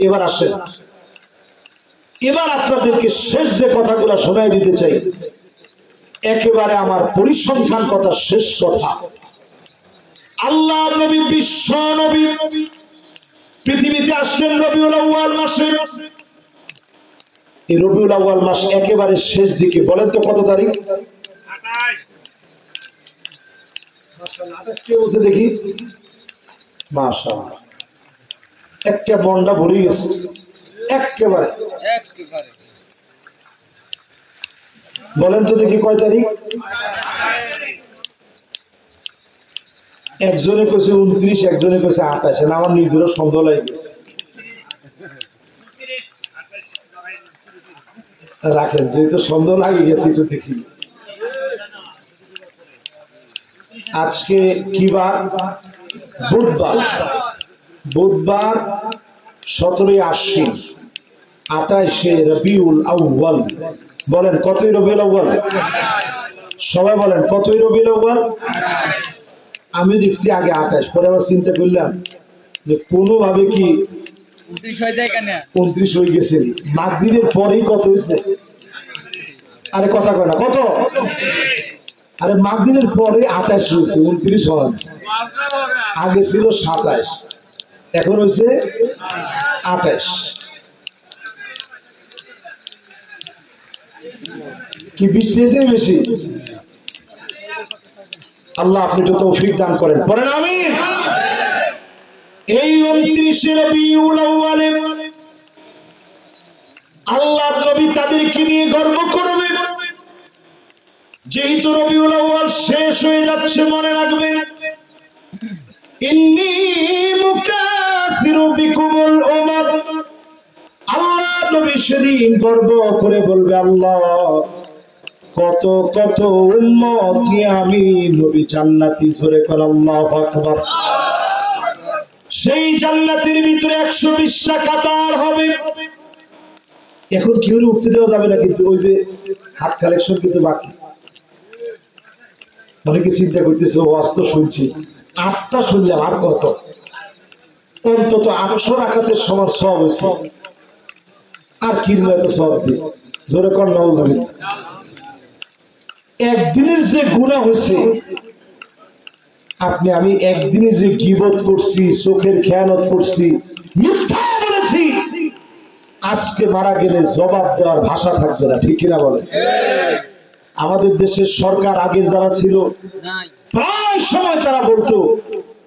এবার আসেন, এবার আপনাদেরকে শেষ যে কথাগুলো শোনাই দিতে চাই, একেবারে আমার পরিসংখ্যান কথা, শেষ কথা। আল্লাহ নবী, বিশ্ব নবী পৃথিবীতে আসলেন রবিউল আউয়াল মাসে। এই রবিউল আউয়াল মাস একেবারে শেষ দিকে, বলেন তো কত তারিখ? 28 কে বলছে দেখি? মাশাআল্লাহ, একটা মনটা ভরে গেছে একেবারে। বলেন তো দেখি কয় তারিখ? একজনে কইছে 29, একজনে কইছে 28। আমার নিজেরও সন্দেহ লাগে গেছে। রাখেন, যেহেতু সন্দেহ লাগে গেছে একটু দেখি। আজকে কি বার? বুধবার। বুধবার 17 আশ্বিন, 28 রবিউল আউয়াল। বলেন কতই রবিউল আউয়াল? সবাই বলেন কতই রবিউল আউয়াল? আমি দেখছি আগে 28, পরে আবার চিন্তা করলাম যে কোনোভাবে কি 29 হয়ে গেছে। মাগরিবের পরেই কত হয়েছে? আরে কথা কয় না, কত? আরে মাগরিবের পরে 28 হয়েছে, 29 হয়। আগে ছিল 27, এখন হয়েছে 28। কি বৃষ্টি হয়েছে বেশি? আল্লাহ আপনি তো তৌফিক দান করেন, পড়েন আমিন। এই 29 রবিউল আউয়ালে আল্লাহ নবী তাদেরকে নিয়ে গর্ব করবেন যেহেতু রবিউল আউয়াল শেষ হয়ে যাচ্ছে, মনে রাখবেন ইন্নী মুকাসিরু বিকুমুল উমাম। আল্লাহ নবী সেদিন গর্ব করে বলবে, আল্লাহ কত কত উম্মত নিয়ে আমি নবী জান্নাতি। জোরে করে আল্লাহু আকবার। সেই জান্নাতের ভিতরে 120টা কাতার হবে। এখন কেউ উঠতে দেওয়া যাবে না, কিন্তু ওই যে হাত কালেকশন কিন্তু বাকি। অনেকে চিন্তা করতেছে, ওয়াজ তো শুনছি, 8টা শুনলাম, আর কত? অন্তত 800 রাকাতের সমান সব হয়েছে, আর কিনলে তো সব দিই। জোরে কর নাউজুবিল্লাহ। একদিনের যে গুনাহ হয়েছে, আপনি আমি একদিনে যে গীবত করছি, চোখের খেয়ানত করছি, মিথ্যা বলেছি, আজকে মারা গেলে জবাব দেওয়ার ভাষা থাকবে না। ঠিক কিনা বলে? আমাদের দেশের সরকার আগের যারা ছিল, প্রায় সময় তারা বলতো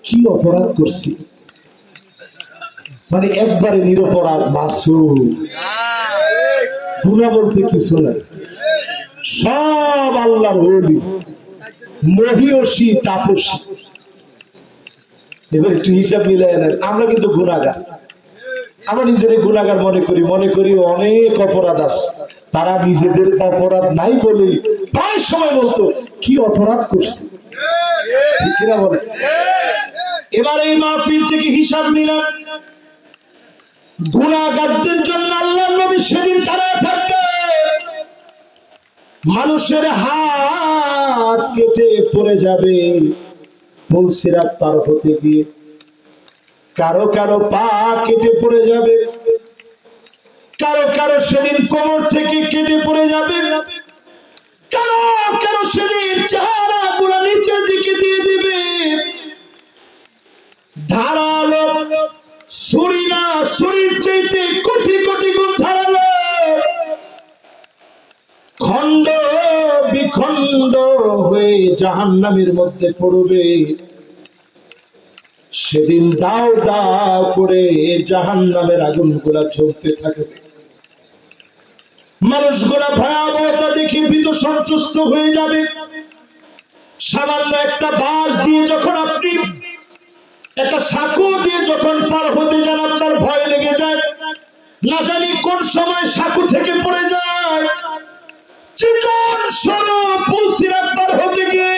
কি অপরাধ করছি, মানে একবারে নিরপরাধ, মাসুম, গুনাহ বলতে কিছু নাই, সব আল্লাহর ওলি, মহিয়সী, তাপসী। এবার একটু হিসাব মিলাই নেন, আমরা কিন্তু গুনাহগার। আমরা নিজেদের গুনাহগার মনে করি অনেক অপরাধ আছে। তারা নিজেদের অপরাধ নাই বলেই প্রায় সময় বলতো কি অপরাধ করছে। ঠিক কিনা বলে? এবার এই মাহফিল থেকে হিসাব মিলান। গুনাহগারদের জন্য আল্লাহর নবী সেদিন দাঁড়ায় থাকবে। মানুষের হাত কেটে পড়ে যাবে পুলসিরাত পার হতে গিয়ে, কারো কারো পা কেটে পড়ে যাবে, কারো কারো সেদিন কোমর থেকে কেটে পড়ে যাবে, কারো কারো সেদিন চেহারা পুরো নিচের দিকে দিয়ে দিবে। ধারালো ছুরি না, ছুরির চাইতে কোটি কোটি গুণ ধারালো, খন্ড বিখন্ড হয়ে জাহান্নামের মধ্যে পড়বে। সেদিন দাও দাও করে জাহান্নামের আগুনগুলা জ্বলতে থাকবে। মানুষগুলা ভয়াবহতা দেখে ভীত সন্ত্রস্ত হয়ে যাবে। সামান্য একটা বাঁশ দিয়ে যখন আপনি, একটা সাঁকো দিয়ে যখন পার হতে যান, আপনার ভয় লেগে যায়, না জানি কোন সময় সাঁকো থেকে পড়ে যায়। চিকন সরু পুলসিরাত পার হতে গিয়ে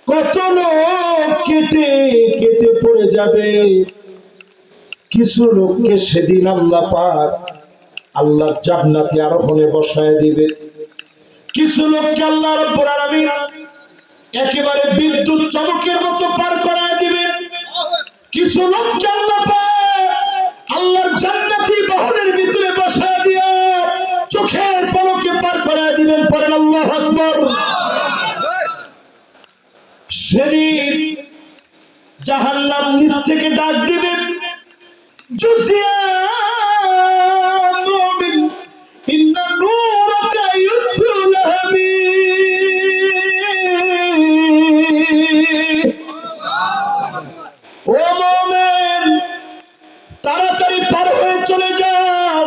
কত লোক কেটে কেটে পড়ে যাবে। কিছু লোককে সেদিন আল্লাহ পাক আল্লাহর জান্নাতে আরোহণে বসায় দিবে। কিছু লোককে আল্লাহ রাব্বুল আলামিন একেবারে বিদ্যুৎ চমকের মতো পার করায় দিবেন। কিছু লোককে আল্লাহ পাক আল্লাহর জান্নাতি বাহনের ভিতরে বসায় দিয়ে চোখের পলকে পার করায় দিবেন। পড়েন আল্লাহু আকবার। সেদিন জাহান্নাম নিচ থেকে ডাক দিবে, জুজিয়া মুমিন ইন্না নূরাকা ইউসুলামি। ও মুমিন, তাড়াতাড়ি পার হয়ে চলে যাও,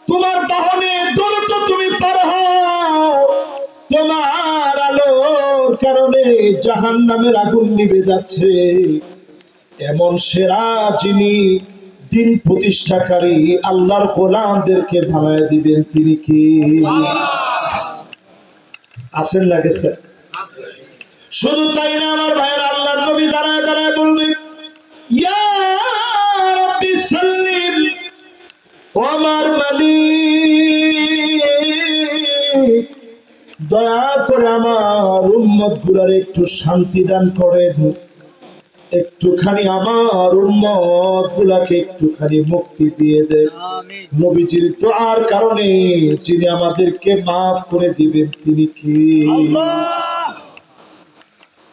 তোমার বাহনে দ্রুত তুমি পার হও। তোমার আলোর কারণে জাহান্নামের আগুন নিভে যাচ্ছে। এমন সেরা যিনি দিন প্রতিষ্ঠাকারী আল্লাহর গোলামদেরকে বানায় দিবেন, তিনি কি আছেন না গেছে? শুধু তাই না আমার ভাইয়ের, আল্লাহর নবী দাঁড়ায় দাঁড়ায় বলবেন, ইয়া রাব্বি সাল্লিম, ও আমার মালিক, দয়া করে আমার উম্মত গুলার একটু শান্তি দান করেন, একটুখানি আমার উম্মত গুলাকে একটুখানি মুক্তি দিয়ে দেন। নবীজির দোয়ার কারণে যিনি আমাদেরকে মাফ করে দিবেন, তিনি কি?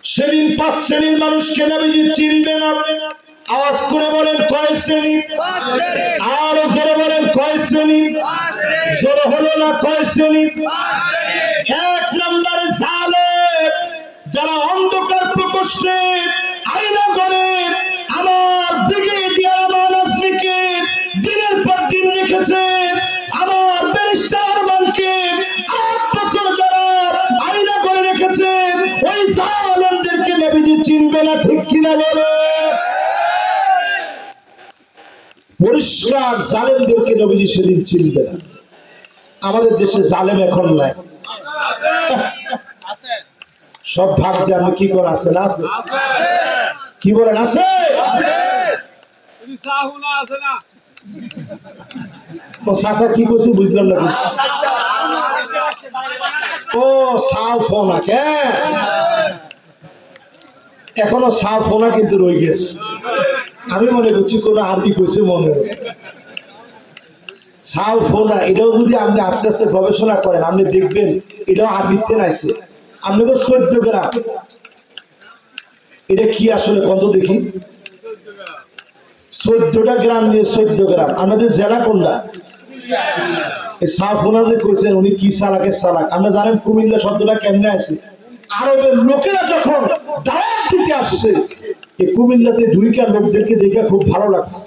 সেদিন 5 শ্রেণীর মানুষকে নবীজি চিনবেন। আওয়াজ করে বলেন কয় শ্রেণী? আর জোরে বলেন কয় শ্রেণী? জোরে হলো না, কয় শ্রেণী? 1 নম্বরে জালেম, যারা অন্ধকার প্রকোষ্ঠে আয়না করে আমার ব্রিগেডিয়ার আমার নাজমিকে দিনের পর দিন রেখেছে, আমার ব্যারিস্টার আরমানকে 8 বছর যারা কিনা বলে? পরিষ্কার জালেমদেরকে নবীজি সেদিন চিনবেন। আমাদের দেশে জালেম এখন নাই, সব ভাবছে আমি কি করে আছে না আছে, কি বলেন আছে? ও চাচা কি করছি বুঝলাম না। ও সাও ফোনা কে এখনো সাও ফোনা কিন্তু রয়ে গেছে। আমি মনে করছি কোন আরবি কইছে মনে হয় সাও ফোনা। এটাও যদি আপনি আস্তে আস্তে গবেষণা করেন আপনি দেখবেন এটাও আরবিতে নাইছে। আপনি তো 14 গ্রাম, এটা কি আসলে কত দেখি? 14টা গ্রাম নিয়ে 14 গ্রাম। আমাদের জেলা কোনটা? এই সাফোনা যে কইছেন উনি কি সালাকের সালাক। আমরা জানেন কুমিল্লা শব্দটা কেমনে আছে? আরবের লোকেরা যখন দাওয়াত দিতে আসছে এই কুমিল্লাতে ঢুইকা লোকদেরকে দেখে খুব ভালো লাগছে।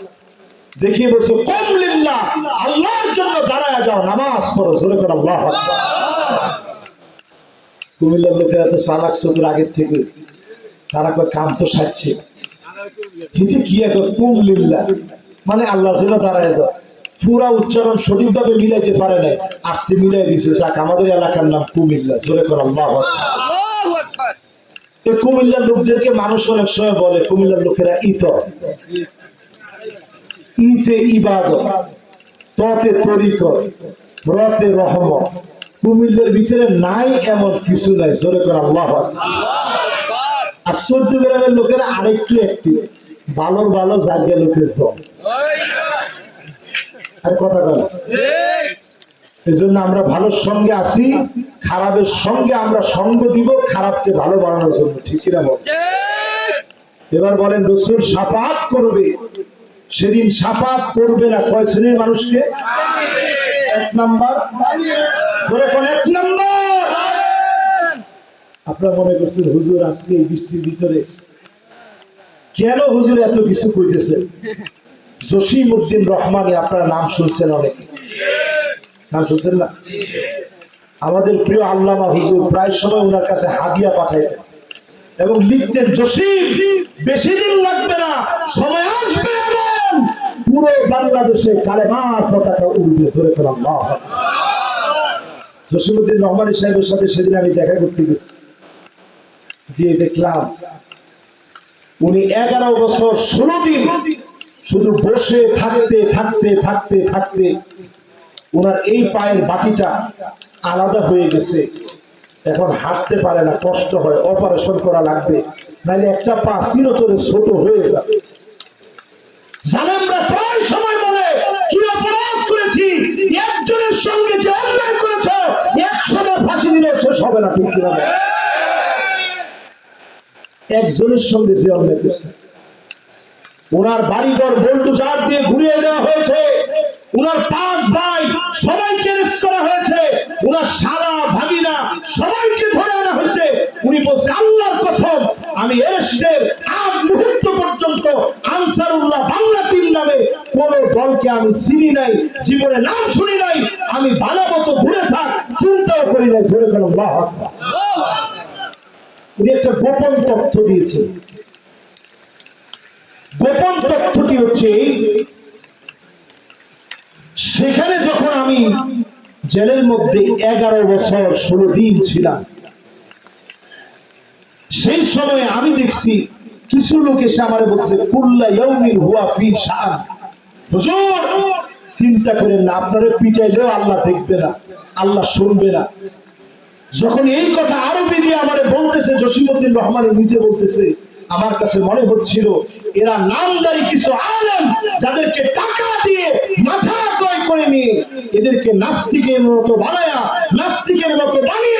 দেখিয়ে বলছে কুম লিল্লাহ, আল্লাহর জন্য দাঁড়ায় যাও, নামাজ পড়ো, জোরে করে আল্লাহু আকবার। কুমিল্লার লোকেরা তো সালাক চতুর আগের থেকে, তারা কয় কাম তো সাজছে, কিন্তু কি এখন কুম লিল্লাহ মানে আল্লাহর জন্য দাঁড়ায় যাও। পুরা উচ্চারণ সঠিকভাবে মিলাইতে পারে নাই, আস্তে মিলাই দিছে। যাক, আমাদের এলাকার নাম কুমিল্লা, জোরে করে আল্লাহু আকবার। এই কুমিল্লার লোকদেরকে মানুষ অনেক সময় বলে কুমিল্লার লোকেরা ইতে ইবাদত, ততে তরিকত, রতে রহমত। কুমিল্লার ভিতরে নাই এমন কিছু নাই, জোরে করে আল্লাহু আকবার। আর 14 গ্রামের লোকেরা আরেকটু একটি ভালোর ভালো জায়গা লোকের সব আর কথা বলে। এই জন্য আমরা ভালোর সঙ্গে আছি, খারাপের সঙ্গে আমরা সঙ্গ দিব খারাপকে ভালো বানানোর জন্য, ঠিক কিনা বল? এবার বলেন রাসূল শাফাআত করবে, সেদিন শাফাআত করবে না কয় শ্রেণীর মানুষকে? 1 নাম্বার, জোরে কোন 1 নাম্বার। আপনারা মনে করছেন হুজুর আজকে এই বৃষ্টির ভিতরে কেন হুজুর এত কিছু কইতেছেন? জসিমউদ্দিন রহমানী আপনারা নাম শুনছেন, অনেকে নাম শুনছেন না? আমাদের প্রিয় আল্লামা হুজুর প্রায় সময় ওনার কাছে হাদিয়া পাঠাইতেন এবং লিখতেন, জসিম বেশি দিন লাগবে না, সময় আসবে এমন পুরো বাংলাদেশে কালেমার পতাকা উড়বে, জোরে করে আল্লাহু আকবার। জসিমউদ্দিন রহমানী সাহেবের সাথে সেদিন আমি দেখা করতে গেছি, গিয়ে দেখলাম উনি 11 বছর 16 দিন শুধু বসে থাকতে থাকতে থাকতে থাকতে ওনার এই পায়ের বাকিটা আলাদা হয়ে গেছে, এখন হাঁটতে পারে না, কষ্ট হয়, অপারেশন করা লাগবে, নাহলে একটা পা চিরতরে ছোট হয়ে যাবে। জালেমরা প্রায় সময় বলে কি অপরাধ করেছি, একজনের সঙ্গে যে অন্যায় করেছ 100 বার ফাঁসি দিলে শেষ হবে না, ঠিক কিনা? একজনের সঙ্গে যে অন্যায় করছে, ওনার বাড়িঘর বুলডোজার দিয়ে ঘুরিয়ে দেওয়া হয়েছে, ওনার 5 ভাই সবাইকে অ্যারেস্ট করা হয়েছে, ওনার সারা ভাগিনা সবাইকে ধরে আনা হয়েছে। উনি বলছে আল্লাহর কসম আমি অ্যারেস্টের আগ মুহূর্ত পর্যন্ত আনসারুল্লাহ বাংলা টিম নামে কোন দলকে আমি চিনি নাই, জীবনে নাম শুনি নাই, আমি ভালো মতো ঘুরে থাক চিন্তাও করি নাই, জোরে বলুন আল্লাহু আকবার। উনি একটা গোপন তথ্য দিয়েছে। গোপন তথ্যটি হচ্ছে সেখানে যখন আমি জেলের মধ্যে 11 বছর 16 দিন ছিলাম, সেই সময় আমি দেখছি কিছু লোক এসে আমার বলছে কুল্লা ইয়াউমিন হুয়া ফি শাআন। হুজুর চিন্তা করেন না, আপনারা পিটাইলেও আল্লাহ দেখবে না, আল্লাহ শুনবে না। যখন এই কথা আরবি দিয়ে আমারে বলতেছে, জসিমউদ্দিন রহমানী নিজে বলতেছে, আমার কাছে মনে হচ্ছিল এরা নামদারি কিছু আলেম যাদেরকে টাকা দিয়ে মাথা ক্রয় করে নিয়ে এদেরকে নাস্তিকের মতো বানায়া, নাস্তিকের মতো বানিয়ে